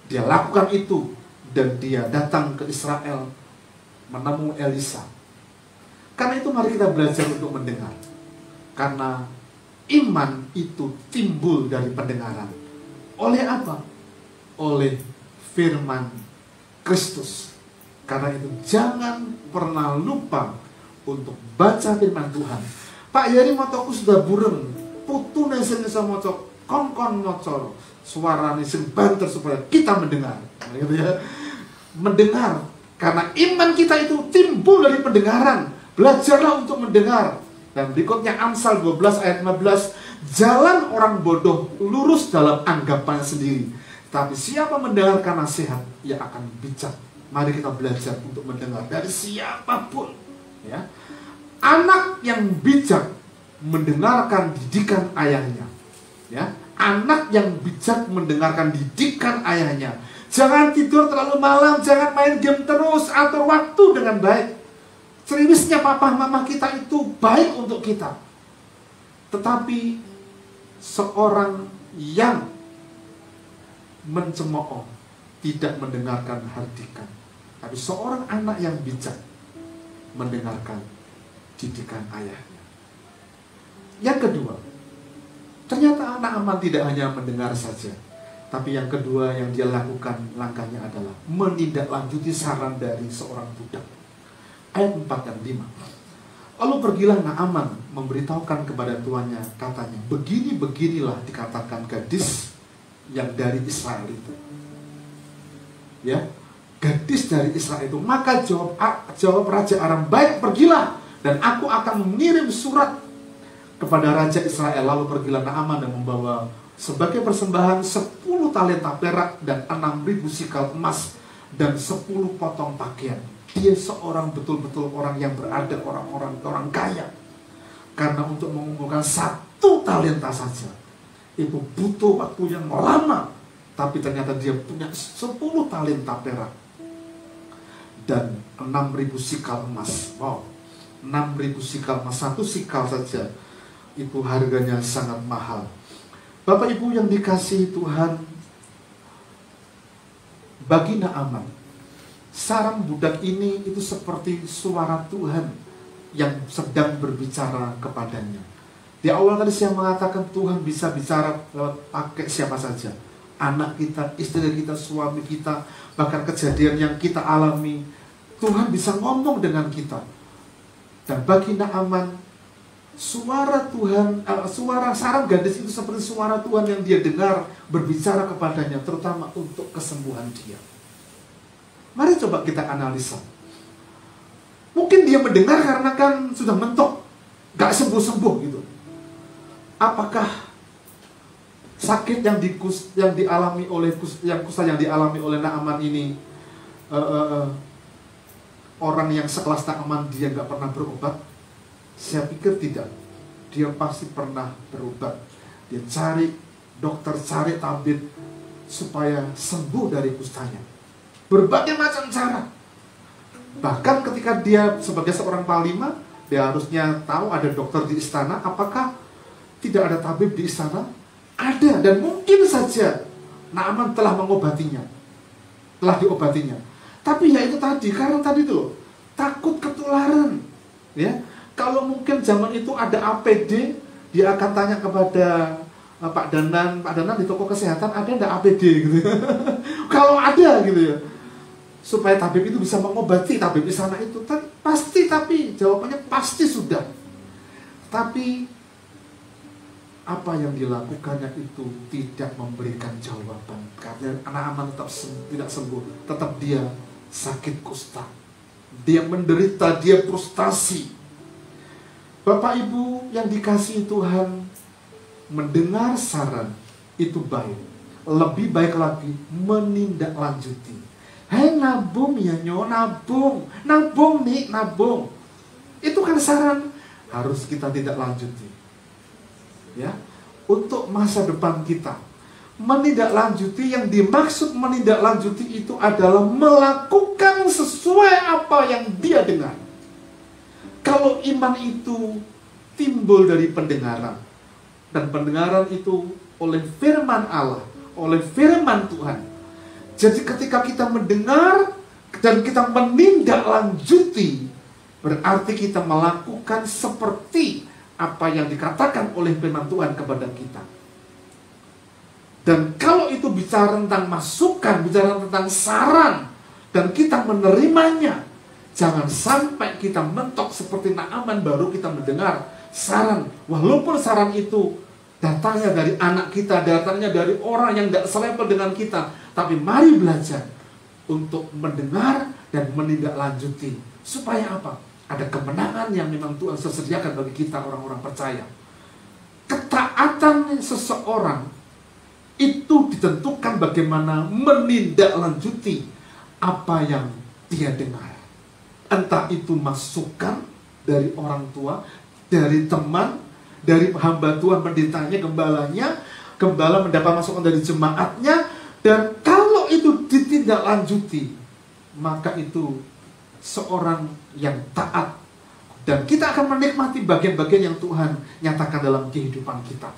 Dia lakukan itu, dan dia datang ke Israel menemui Elisa. Karena itu mari kita belajar untuk mendengar. Karena iman itu timbul dari pendengaran. Oleh apa? Oleh firman Kristus. Karena itu jangan pernah lupa untuk baca firman Tuhan. Pak Yari motoku sudah bureng, putu nesen bisa moco, kon moco, suara nesen banter supaya kita mendengar. Gitu ya. Mendengar, karena iman kita itu timbul dari pendengaran. Belajarlah untuk mendengar. Dan berikutnya Amsal 12 ayat 15, jalan orang bodoh lurus dalam anggapan sendiri, tapi siapa mendengarkan nasihat, ia akan bijak. Mari kita belajar untuk mendengar dari siapapun, ya. Anak yang bijak mendengarkan didikan ayahnya, ya. Anak yang bijak mendengarkan didikan ayahnya. Jangan tidur terlalu malam, jangan main game terus, atur waktu dengan baik. Seriusnya papa mama kita itu baik untuk kita. Tetapi seorang yang mencemooh tidak mendengarkan hardikan. Tapi seorang anak yang bijak mendengarkan didikan ayahnya. Yang kedua, ternyata anak Naaman tidak hanya mendengar saja, tapi yang kedua yang dia lakukan langkahnya adalah menindaklanjuti saran dari seorang budak. Ayat 4 dan 5. Lalu pergilah Naaman memberitahukan kepada tuannya, katanya, begini-beginilah dikatakan gadis yang dari Israel itu. Ya, gadis dari Israel itu. Maka jawab Raja Aram, baik, pergilah, dan aku akan mengirim surat kepada Raja Israel. Lalu pergilah Naaman dan membawa sebagai persembahan 10 talenta perak dan 6.000 sikal emas dan 10 potong pakaian. Dia seorang betul-betul orang yang berada, orang kaya. Karena untuk mengumpulkan 1 talenta saja itu butuh waktu yang lama. Tapi ternyata dia punya 10 talenta perak dan 6.000 sikal emas. Wow, 6.000 sikal emas, 1 sikal saja itu harganya sangat mahal. Bapak Ibu yang dikasihi Tuhan, bagi Naaman sarang budak ini itu seperti suara Tuhan yang sedang berbicara kepadanya. Di awal tadi saya mengatakan Tuhan bisa bicara lewat pakai siapa saja. Anak kita, istri kita, suami kita, bahkan kejadian yang kita alami, Tuhan bisa ngomong dengan kita. Dan bagi Naaman, suara Tuhan, suara sarang gadis itu seperti suara Tuhan yang dia dengar berbicara kepadanya, terutama untuk kesembuhan dia. Mari coba kita analisa. Mungkin dia mendengar karena kan sudah mentok, gak sembuh-sembuh gitu. Apakah sakit yang dialami oleh kusta yang dialami oleh Naaman ini orang yang sekelas Naaman dia gak pernah berobat? Saya pikir tidak. Dia pasti pernah berobat. Dia cari dokter, cari tabib supaya sembuh dari kustanya. Berbagai macam cara. Bahkan ketika dia sebagai seorang panglima, dia harusnya tahu ada dokter di istana. Apakah tidak ada tabib di istana? Ada, dan mungkin saja Naaman telah mengobatinya, telah diobatinya. Tapi ya itu tadi, karena tadi itu loh, takut ketularan. Ya, kalau mungkin zaman itu ada APD, dia akan tanya kepada Pak Danan di toko kesehatan, ada enggak APD gitu. Kalau ada gitu ya, supaya tabib itu bisa mengobati tabib di sana itu. Tapi jawabannya pasti sudah. Tapi apa yang dilakukannya itu tidak memberikan jawaban. Karena Naaman tetap tidak sembuh. Tetap dia sakit kusta. Dia menderita, dia frustasi. Bapak Ibu yang dikasihi Tuhan, mendengar saran itu baik. Lebih baik lagi menindaklanjuti. Hei, nabung ya nyo, nabung nih, nabung. Itu kan saran, harus kita tidak lanjuti. Ya, untuk masa depan kita. Menindaklanjuti, yang dimaksud menindaklanjuti itu adalah melakukan sesuai apa yang dia dengar. Kalau iman itu timbul dari pendengaran, dan pendengaran itu oleh firman Allah, oleh firman Tuhan. Jadi ketika kita mendengar dan kita menindaklanjuti, berarti kita melakukan seperti apa yang dikatakan oleh firman Tuhan kepada kita. Dan kalau itu bicara tentang masukan, bicara tentang saran, dan kita menerimanya, jangan sampai kita mentok seperti Naaman baru kita mendengar saran. Walaupun saran itu datangnya dari anak kita, datangnya dari orang yang tidak selevel dengan kita, tapi mari belajar untuk mendengar dan menindaklanjuti. Supaya apa? Ada kemenangan yang memang Tuhan sediakan bagi kita orang-orang percaya. Ketaatan seseorang itu ditentukan bagaimana menindaklanjuti apa yang dia dengar. Entah itu masukan dari orang tua, dari teman, dari hamba Tuhan pendetanya, gembalanya, gembala mendapat masukan dari jemaatnya. Dan kalau itu ditindaklanjuti, maka itu seorang yang taat, dan kita akan menikmati bagian-bagian yang Tuhan nyatakan dalam kehidupan kita.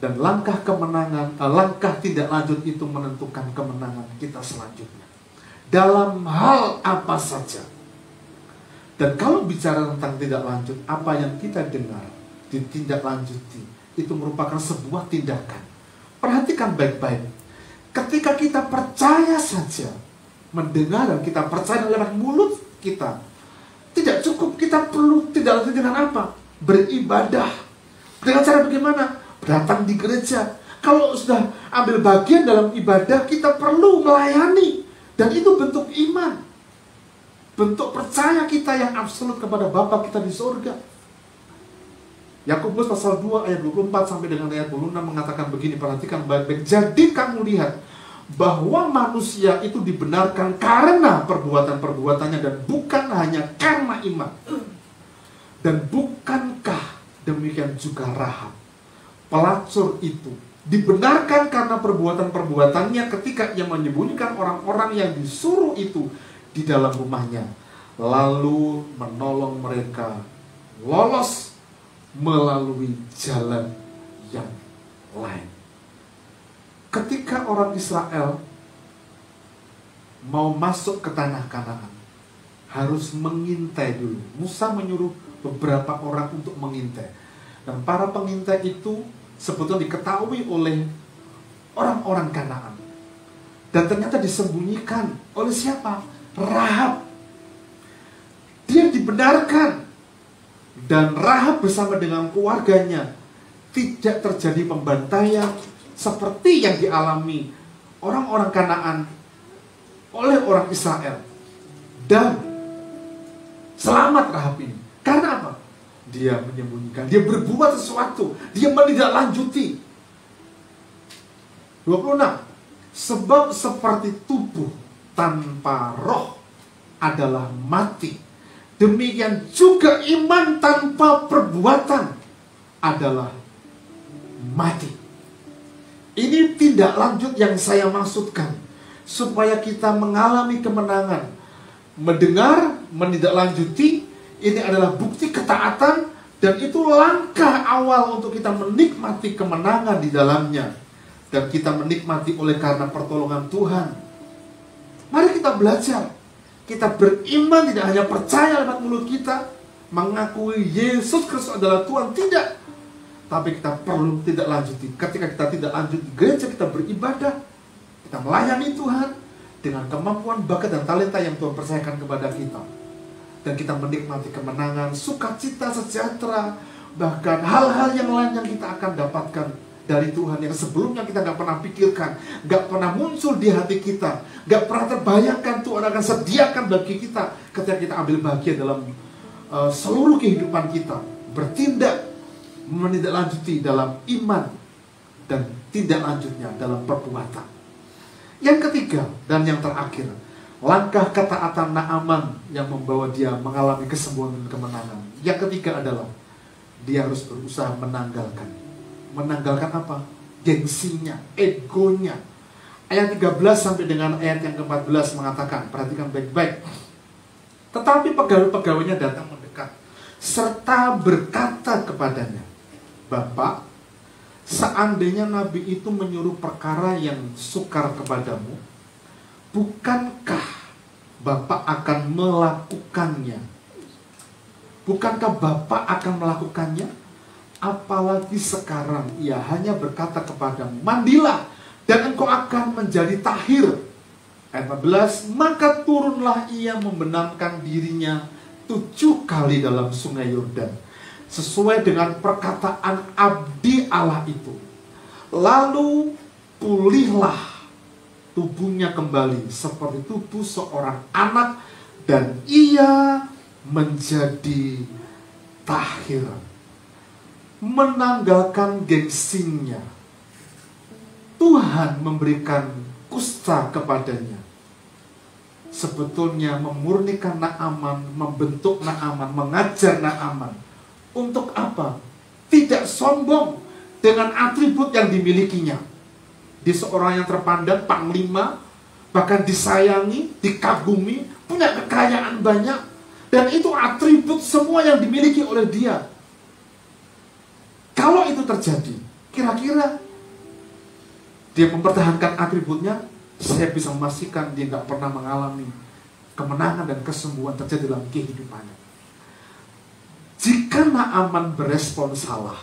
Dan langkah kemenangan, langkah tindak lanjut itu menentukan kemenangan kita selanjutnya dalam hal apa saja. Dan kalau bicara tentang tindak lanjut, apa yang kita dengar ditindaklanjuti itu merupakan sebuah tindakan. Perhatikan baik-baik. Ketika kita percaya saja, mendengar dan kita percaya lewat mulut kita, tidak cukup. Kita perlu tidak lanjut dengan apa? Beribadah. Dengan cara bagaimana? Datang di gereja. Kalau sudah ambil bagian dalam ibadah, kita perlu melayani. Dan itu bentuk iman, bentuk percaya kita yang absolut kepada Bapa kita di surga. Yakobus pasal 2 ayat 24 sampai dengan ayat 26 mengatakan begini, perhatikan baik-baik. Jadi kamu lihat bahwa manusia itu dibenarkan karena perbuatan-perbuatannya dan bukan hanya karena iman. Dan bukankah demikian juga Rahab, pelacur itu, dibenarkan karena perbuatan-perbuatannya ketika ia menyembunyikan orang-orang yang disuruh itu di dalam rumahnya, lalu menolong mereka lolos melalui jalan yang lain. Ketika orang Israel mau masuk ke tanah Kanaan harus mengintai dulu. Musa menyuruh beberapa orang untuk mengintai. Dan para pengintai itu sebetulnya diketahui oleh orang-orang Kanaan. Dan ternyata disembunyikan oleh siapa? Rahab. Dia dibenarkan. Dan Rahab bersama dengan keluarganya tidak terjadi pembantaian seperti yang dialami orang-orang Kanaan oleh orang Israel. Dan selamat Rahab ini. Karena apa? Dia menyembunyikan, dia berbuat sesuatu, dia menindaklanjuti. 26. Sebab seperti tubuh tanpa roh adalah mati, demikian juga iman tanpa perbuatan adalah mati. Ini tindak lanjut yang saya maksudkan, supaya kita mengalami kemenangan. Mendengar, menindaklanjuti, ini adalah bukti ketaatan, dan itu langkah awal untuk kita menikmati kemenangan di dalamnya. Dan kita menikmati oleh karena pertolongan Tuhan. Mari kita belajar. Kita beriman tidak hanya percaya lewat mulut kita, mengakui Yesus Kristus adalah Tuhan, tidak. Tapi kita perlu tidak lanjuti. Ketika kita tidak lanjut di gereja, kita beribadah, kita melayani Tuhan dengan kemampuan, bakat, dan talenta yang Tuhan percayakan kepada kita. Dan kita menikmati kemenangan, sukacita, sejahtera, bahkan hal-hal yang lain yang kita akan dapatkan dari Tuhan yang sebelumnya kita gak pernah pikirkan, gak pernah muncul di hati kita, gak pernah terbayangkan Tuhan akan sediakan bagi kita ketika kita ambil bagian dalam seluruh kehidupan kita. Bertindak, menindaklanjuti dalam iman, dan tindak lanjutnya dalam perbuatan. Yang ketiga dan yang terakhir, langkah ketaatan Naaman yang membawa dia mengalami kesembuhan dan kemenangan. Yang ketiga adalah dia harus berusaha menanggalkan. Menanggalkan apa? Gengsinya, egonya. Ayat 13 sampai dengan ayat yang ke-14 mengatakan, perhatikan baik-baik. Tetapi pegawai-pegawainya datang mendekat, serta berkata kepadanya, Bapak, seandainya Nabi itu menyuruh perkara yang sukar kepadamu, bukankah Bapak akan melakukannya? Bukankah Bapak akan melakukannya? Apalagi sekarang ia hanya berkata kepadamu, mandilah dan engkau akan menjadi tahir. Ayat 14, maka turunlah ia membenamkan dirinya 7 kali dalam sungai Yordan, sesuai dengan perkataan abdi Allah itu. Lalu pulihlah tubuhnya kembali seperti tubuh seorang anak, dan ia menjadi tahir. Menanggalkan gengsinya. Tuhan memberikan kusta kepadanya. Sebetulnya memurnikan Naaman, membentuk Naaman, mengajar Naaman. Untuk apa? Tidak sombong dengan atribut yang dimilikinya. Dia seorang yang terpandang, panglima, bahkan disayangi, dikagumi, punya kekayaan banyak. Dan itu atribut semua yang dimiliki oleh dia. Kalau itu terjadi, kira-kira dia mempertahankan atributnya, saya bisa memastikan dia nggak pernah mengalami kemenangan dan kesembuhan terjadi dalam kehidupannya. Jika Naaman berespon salah,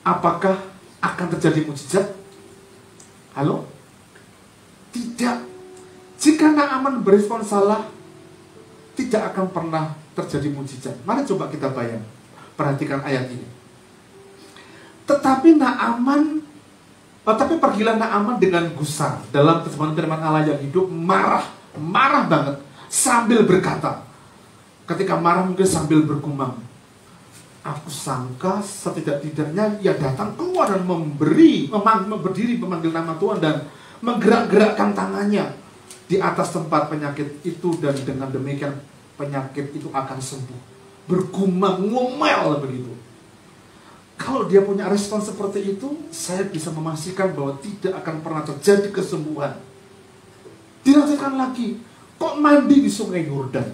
apakah akan terjadi mukjizat? Halo? Tidak. Jika Naaman berespon salah, tidak akan pernah terjadi mukjizat. Mari coba kita bayang. Perhatikan ayat ini. Tetapi pergilah Naaman dengan gusar. Dalam terjemahan firman Allah yang hidup, marah banget, sambil berkata, ketika marah mungkin sambil bergumam, aku sangka setidak-tidaknya ia datang keluar dan berdiri memanggil nama Tuhan dan menggerak-gerakkan tangannya di atas tempat penyakit itu, dan dengan demikian penyakit itu akan sembuh. Bergumam, ngomel begitu. Kalau dia punya respon seperti itu, saya bisa memastikan bahwa tidak akan pernah terjadi kesembuhan. Dilanjutkan lagi, kok mandi di sungai Yordan?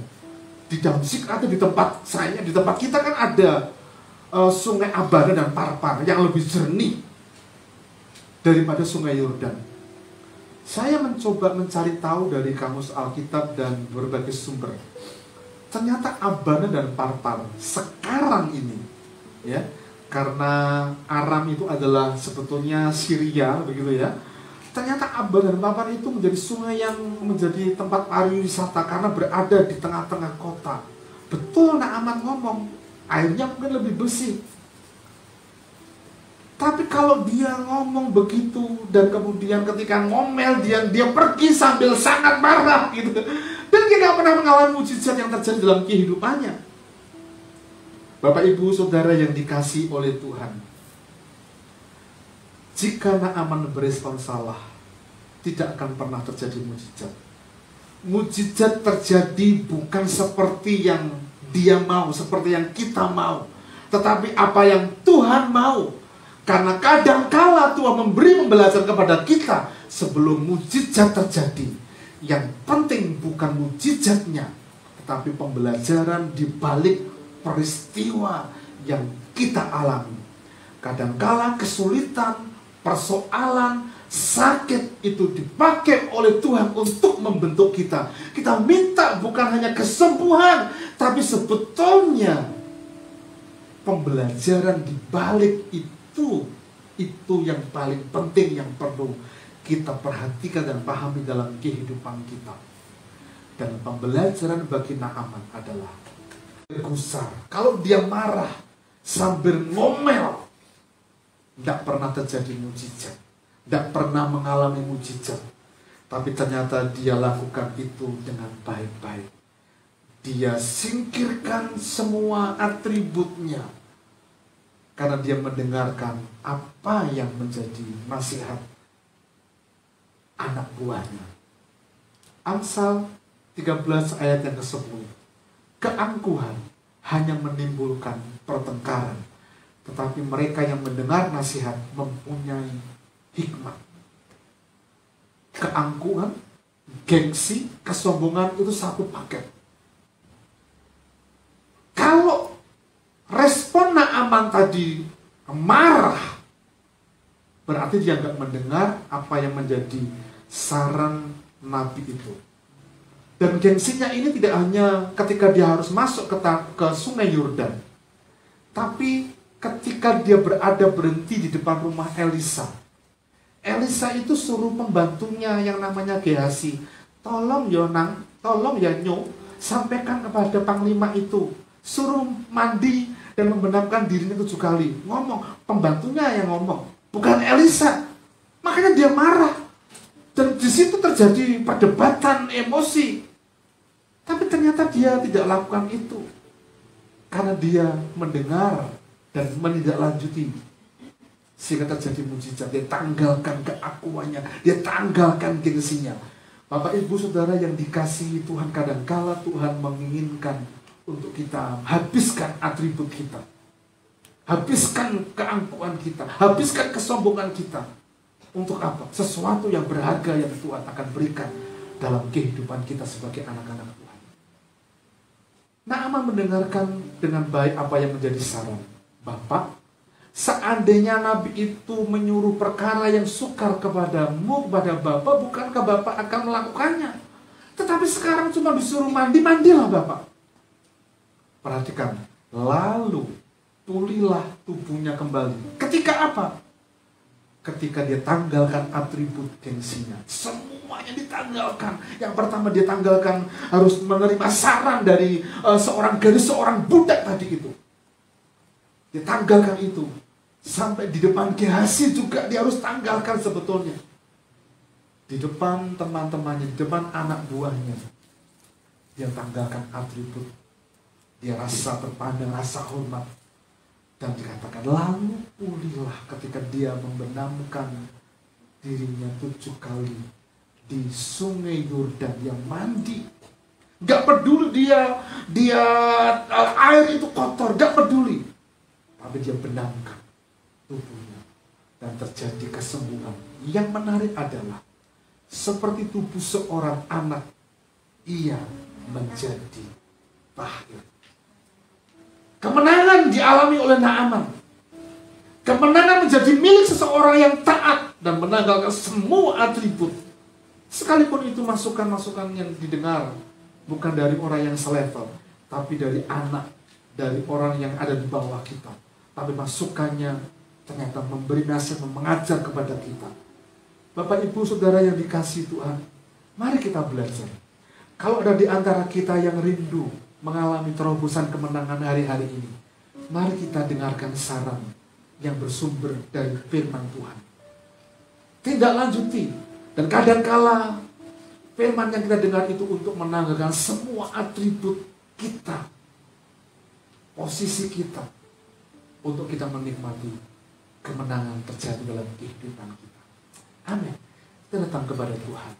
Di Damsyik atau di tempat saya, di tempat kita kan ada sungai Abana dan Parpar yang lebih jernih daripada sungai Yordan. Saya mencoba mencari tahu dari kamus Alkitab dan berbagai sumber. Ternyata Abana dan Parpar sekarang ini, ya, karena Aram itu adalah sebetulnya Syria, begitu ya. Ternyata Abana dan Parpar itu menjadi sungai yang menjadi tempat pariwisata karena berada di tengah-tengah kota. Betul Naaman ngomong, airnya mungkin lebih bersih. Tapi kalau dia ngomong begitu dan kemudian ketika ngomel dia pergi sambil sangat marah gitu. Dan dia gak pernah mengalami mujizat yang terjadi dalam kehidupannya. Bapak Ibu Saudara yang dikasihi oleh Tuhan, jika Naaman berespon salah, tidak akan pernah terjadi mujizat. Mujizat terjadi bukan seperti yang dia mau, seperti yang kita mau, tetapi apa yang Tuhan mau. Karena kadangkala Tuhan memberi pembelajaran kepada kita sebelum mujizat terjadi. Yang penting bukan mujizatnya, tetapi pembelajaran di balik peristiwa yang kita alami. Kadangkala kesulitan, persoalan, sakit itu dipakai oleh Tuhan untuk membentuk kita. Kita minta bukan hanya kesembuhan, tapi sebetulnya pembelajaran di balik itu yang paling penting yang perlu kita perhatikan dan pahami dalam kehidupan kita. Dan pembelajaran bagi Naaman adalah gusar. Kalau dia marah sambil ngomel, tidak pernah terjadi mujizat, tidak pernah mengalami mujizat. Tapi ternyata dia lakukan itu dengan baik-baik. Dia singkirkan semua atributnya karena dia mendengarkan apa yang menjadi nasihat anak buahnya. Amsal 13 ayat yang ke-10. Keangkuhan hanya menimbulkan pertengkaran, tetapi mereka yang mendengar nasihat mempunyai hikmat. Keangkuhan, gengsi, kesombongan itu satu paket. Kalau respon Naaman tadi marah, berarti dia nggak mendengar apa yang menjadi saran Nabi itu. Dan gengsinya ini tidak hanya ketika dia harus masuk ke sungai Yordan, tapi ketika dia berhenti di depan rumah Elisa. Elisa itu suruh pembantunya yang namanya Gehazi, tolong ya Nang, tolong ya Nyo, sampaikan kepada panglima itu, suruh mandi dan membenamkan dirinya 7 kali. Ngomong, pembantunya yang ngomong, bukan Elisa. Makanya dia marah. Dan di situ terjadi perdebatan emosi. Tapi ternyata dia tidak lakukan itu. Karena dia mendengar dan menindaklanjuti. Sehingga terjadi mujizat. Dia tanggalkan keakuannya. Dia tanggalkan gengsinya. Bapak Ibu Saudara yang dikasihi Tuhan, kadangkala Tuhan menginginkan untuk kita habiskan atribut kita. Habiskan keangkuhan kita. Habiskan kesombongan kita. Untuk apa? Sesuatu yang berharga yang Tuhan akan berikan dalam kehidupan kita sebagai anak-anak Tuhan. Naaman mendengarkan dengan baik apa yang menjadi saran Bapak. Seandainya Nabi itu menyuruh perkara yang sukar kepadamu, kepada Bapak, bukankah Bapak akan melakukannya? Tetapi sekarang cuma disuruh mandi, mandilah Bapak. Perhatikan, lalu pulihlah tubuhnya kembali. Ketika apa? Ketika dia tanggalkan atribut gengsinya. Semuanya ditanggalkan. Yang pertama dia tanggalkan harus menerima saran dari seorang gadis, seorang budak tadi itu. Dia tanggalkan itu. Sampai di depan Gehazi juga dia harus tanggalkan sebetulnya. Di depan teman-temannya, di depan anak buahnya. Dia tanggalkan atribut. Dia rasa terpandang, rasa hormat. Dan dikatakan, lalu pulihlah ketika dia membenamkan dirinya 7 kali di sungai Yordan yang mandi. Gak peduli dia air itu kotor, gak peduli. Tapi dia benamkan tubuhnya. Dan terjadi kesembuhan. Yang menarik adalah, seperti tubuh seorang anak, ia menjadi tahir. Kemenangan dialami oleh Naaman. Kemenangan menjadi milik seseorang yang taat dan menanggalkan semua atribut Sekalipun itu masukan-masukan yang didengar bukan dari orang yang selevel, tapi dari anak, dari orang yang ada di bawah kita. Tapi masukannya ternyata memberi nasihat, mengajar kepada kita. Bapak, Ibu, Saudara yang dikasihi Tuhan, mari kita belajar. Kalau ada di antara kita yang rindu mengalami terobosan kemenangan hari-hari ini, mari kita dengarkan saran yang bersumber dari firman Tuhan. Tindak lanjuti. Dan kadangkala firman yang kita dengar itu untuk menanggalkan semua atribut kita, posisi kita, untuk kita menikmati kemenangan terjadi dalam kehidupan kita. Amin. Kita datang kepada Tuhan.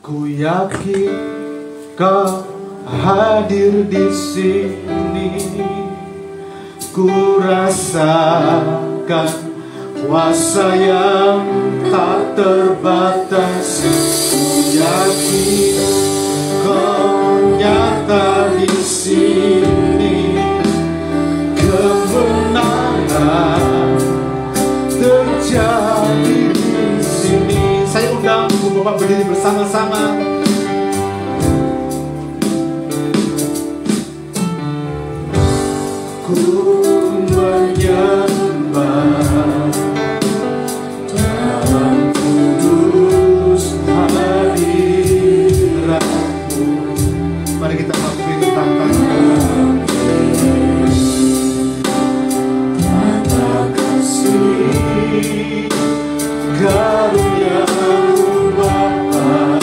Ku yakin Kau hadir di sini. Ku rasakan kuasa yang tak terbatas. Ku yakin Kau nyata di sini. Kemenangan terjadi di sini. Saya undang Ibu Bapak berdiri bersama-sama. Ku menyembah dalam kudus hadirat-Mu. Mari kita mengakui tantangan. Mata kasih karunia-Mu Bapa.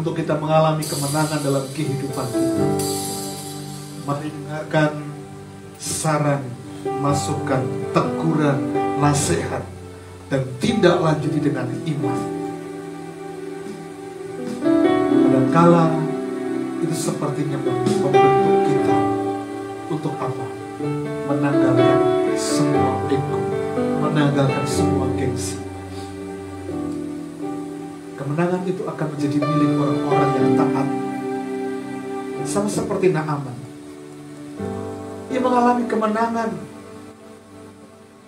untuk kita mengalami kemenangan dalam kehidupan kita. Mari dengarkan saran, masukan, teguran, nasihat, dan tindak lanjuti dengan iman. Kadangkala itu sepertinya membentuk kita untuk apa? Menanggalkan semua ego, menanggalkan semua gengsi. Kemenangan itu akan menjadi milik orang-orang yang taat. Sama seperti Naaman. Ia mengalami kemenangan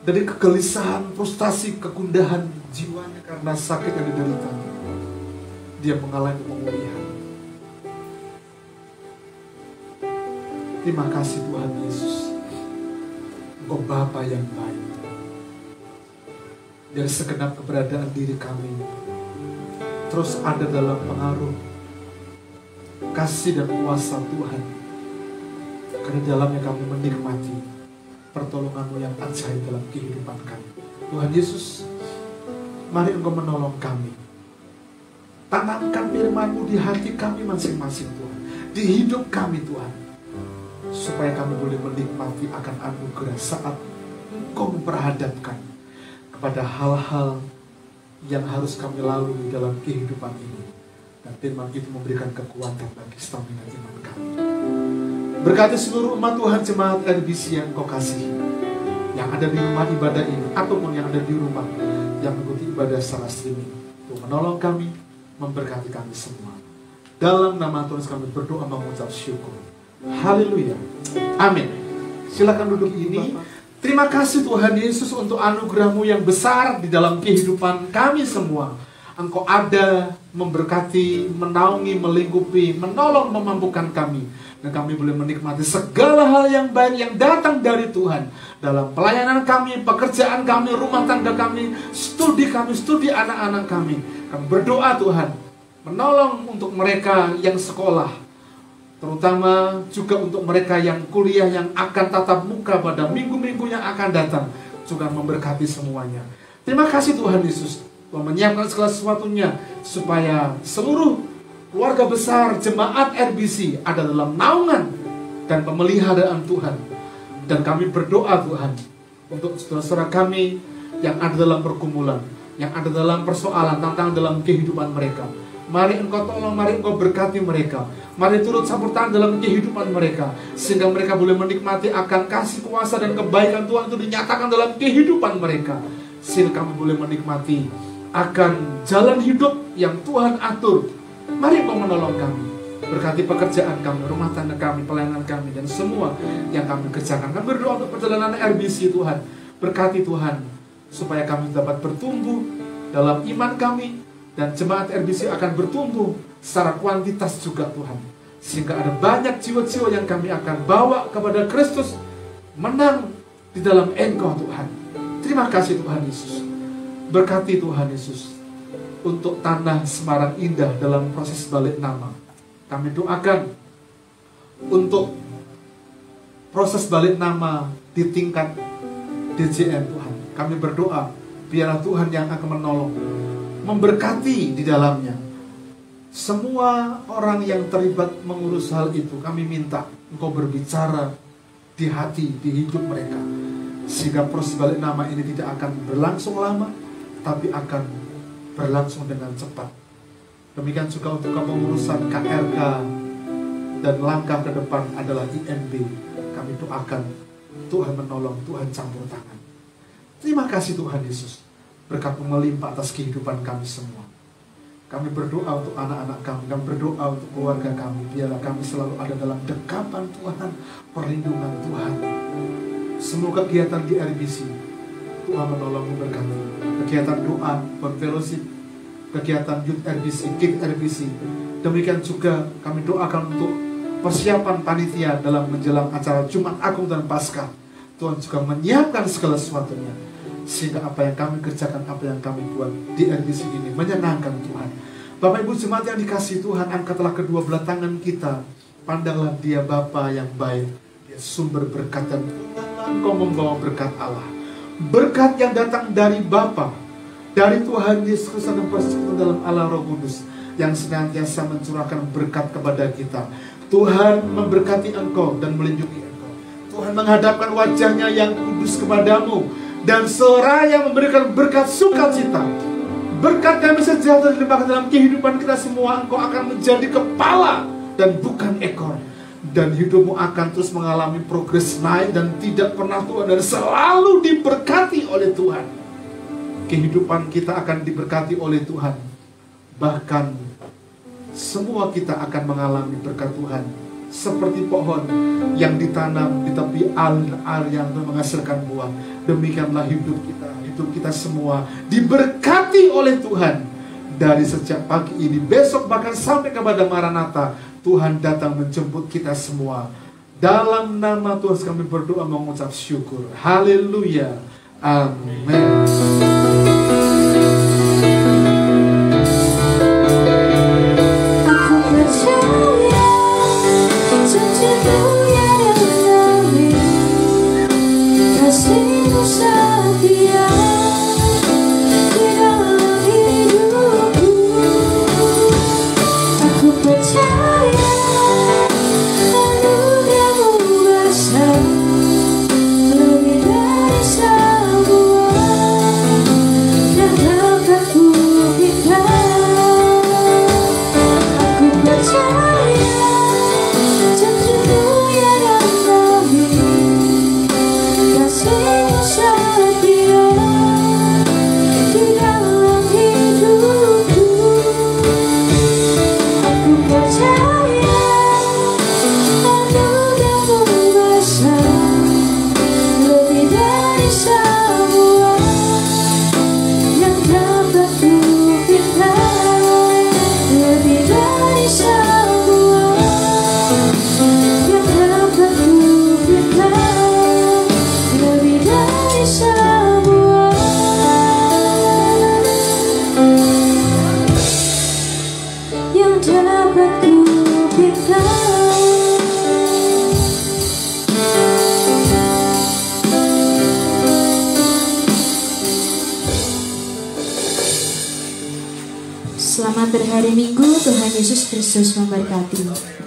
dari kegelisahan, frustasi, kegundahan jiwanya karena sakit yang diderita. Dia mengalami pemulihan. Terima kasih Tuhan Yesus. Engkau Bapa yang baik. Dari segenap keberadaan diri kami terus ada dalam pengaruh kasih dan kuasa Tuhan. Karena dalamnya kami menikmati pertolongan-Mu yang ajaib dalam kehidupan kami. Tuhan Yesus, mari Engkau menolong kami. Tanamkan firman-Mu di hati kami masing-masing Tuhan. Di hidup kami Tuhan. Supaya kami boleh menikmati akan anugerah saat Engkau memperhadapkan kepada hal-hal yang harus kami lalui dalam kehidupan ini. Dan firman itu memberikan kekuatan bagi stamina iman kami. Berkati seluruh umat Tuhan jemaat RBC yang Kau kasihi, yang ada di rumah ibadah ini, ataupun yang ada di rumah yang mengikuti ibadah secara streaming. Tuhan menolong kami, memberkati kami semua. Dalam nama Tuhan kami berdoa mengucap syukur. Haleluya. Amin. Silakan duduk ini. Terima kasih Tuhan Yesus untuk anugerah-Mu yang besar di dalam kehidupan kami semua. Engkau ada memberkati, menaungi, melingkupi, menolong, memampukan kami. Dan kami boleh menikmati segala hal yang baik yang datang dari Tuhan. Dalam pelayanan kami, pekerjaan kami, rumah tangga kami, studi anak-anak kami. Kami berdoa Tuhan, menolong untuk mereka yang sekolah. Terutama juga untuk mereka yang kuliah yang akan tatap muka pada minggu-minggu yang akan datang. Juga memberkati semuanya. Terima kasih Tuhan Yesus. Tuhan menyiapkan segala sesuatunya. Supaya seluruh keluarga besar jemaat RBC ada dalam naungan dan pemeliharaan Tuhan. Dan kami berdoa Tuhan untuk saudara-saudara kami yang ada dalam pergumulan, yang ada dalam persoalan, tantangan dalam kehidupan mereka. Mari Engkau tolong, mari Engkau berkati mereka. Mari turut campur tangan dalam kehidupan mereka. Sehingga mereka boleh menikmati akan kasih kuasa dan kebaikan Tuhan itu dinyatakan dalam kehidupan mereka. Sehingga kami boleh menikmati akan jalan hidup yang Tuhan atur. Mari Engkau menolong kami. Berkati pekerjaan kami, rumah tangga kami, pelayanan kami, dan semua yang kami kerjakan. Kami berdoa untuk perjalanan RBC Tuhan. Berkati Tuhan, supaya kami dapat bertumbuh dalam iman kami. Dan jemaat RBC akan bertumbuh secara kuantitas juga Tuhan. Sehingga ada banyak jiwa-jiwa yang kami akan bawa kepada Kristus. Menang di dalam Engkau Tuhan. Terima kasih Tuhan Yesus. Berkati Tuhan Yesus untuk tanah Semarang Indah dalam proses balik nama. Kami doakan untuk proses balik nama di tingkat DJM Tuhan. Kami berdoa biarlah Tuhan yang akan menolong, memberkati di dalamnya. Semua orang yang terlibat mengurus hal itu, kami minta Engkau berbicara di hati, di hidup mereka. Sehingga proses balik nama ini tidak akan berlangsung lama, tapi akan berlangsung dengan cepat. Demikian juga untuk kepengurusan KRK dan langkah ke depan adalah IMB. Kami doakan Tuhan menolong, Tuhan campur tangan. Terima kasih Tuhan Yesus. Berkat-Mu melimpah atas kehidupan kami semua. Kami berdoa untuk anak-anak kami. Kami berdoa untuk keluarga kami. Biarlah kami selalu ada dalam dekapan Tuhan, perlindungan Tuhan. Semua kegiatan di RBC, Tuhan menolong, memberkati. Kegiatan doa, berfellowship, kegiatan Youth RBC, Kids RBC. Demikian juga kami doakan untuk persiapan panitia dalam menjelang acara Jumat Agung dan Paskah. Tuhan juga menyiapkan segala sesuatunya. Sehingga apa yang kami kerjakan, apa yang kami buat di RBC ini menyenangkan Tuhan. Bapak Ibu jemaat yang dikasihi Tuhan, angkatlah kedua belah tangan kita. Pandanglah Dia Bapa yang baik. Dia sumber berkat dan Engkau membawa berkat Allah. Berkat yang datang dari Bapa, dari Tuhan Yesus Kristus dan persekutuan dalam Allah Roh Kudus, yang senantiasa mencurahkan berkat kepada kita. Tuhan memberkati engkau dan melindungi engkau. Tuhan menghadapkan wajahnya yang kudus kepadamu dan seraya memberikan berkat sukacita. Berkat damai sejahtera dilimpahkan dalam kehidupan kita semua. Engkau akan menjadi kepala dan bukan ekor. Dan hidupmu akan terus mengalami progres naik dan tidak pernah turun, dan selalu diberkati oleh Tuhan. Kehidupan kita akan diberkati oleh Tuhan. Bahkan semua kita akan mengalami berkat Tuhan, seperti pohon yang ditanam di tepi air yang menghasilkan buah. Demikianlah hidup kita semua diberkati oleh Tuhan. Dari sejak pagi ini, besok, bahkan sampai kepada Maranatha, Tuhan datang menjemput kita semua. Dalam nama Tuhan kami berdoa mengucap syukur. Haleluya. Amin. Selamat berhari Minggu, Tuhan Yesus Kristus memberkati.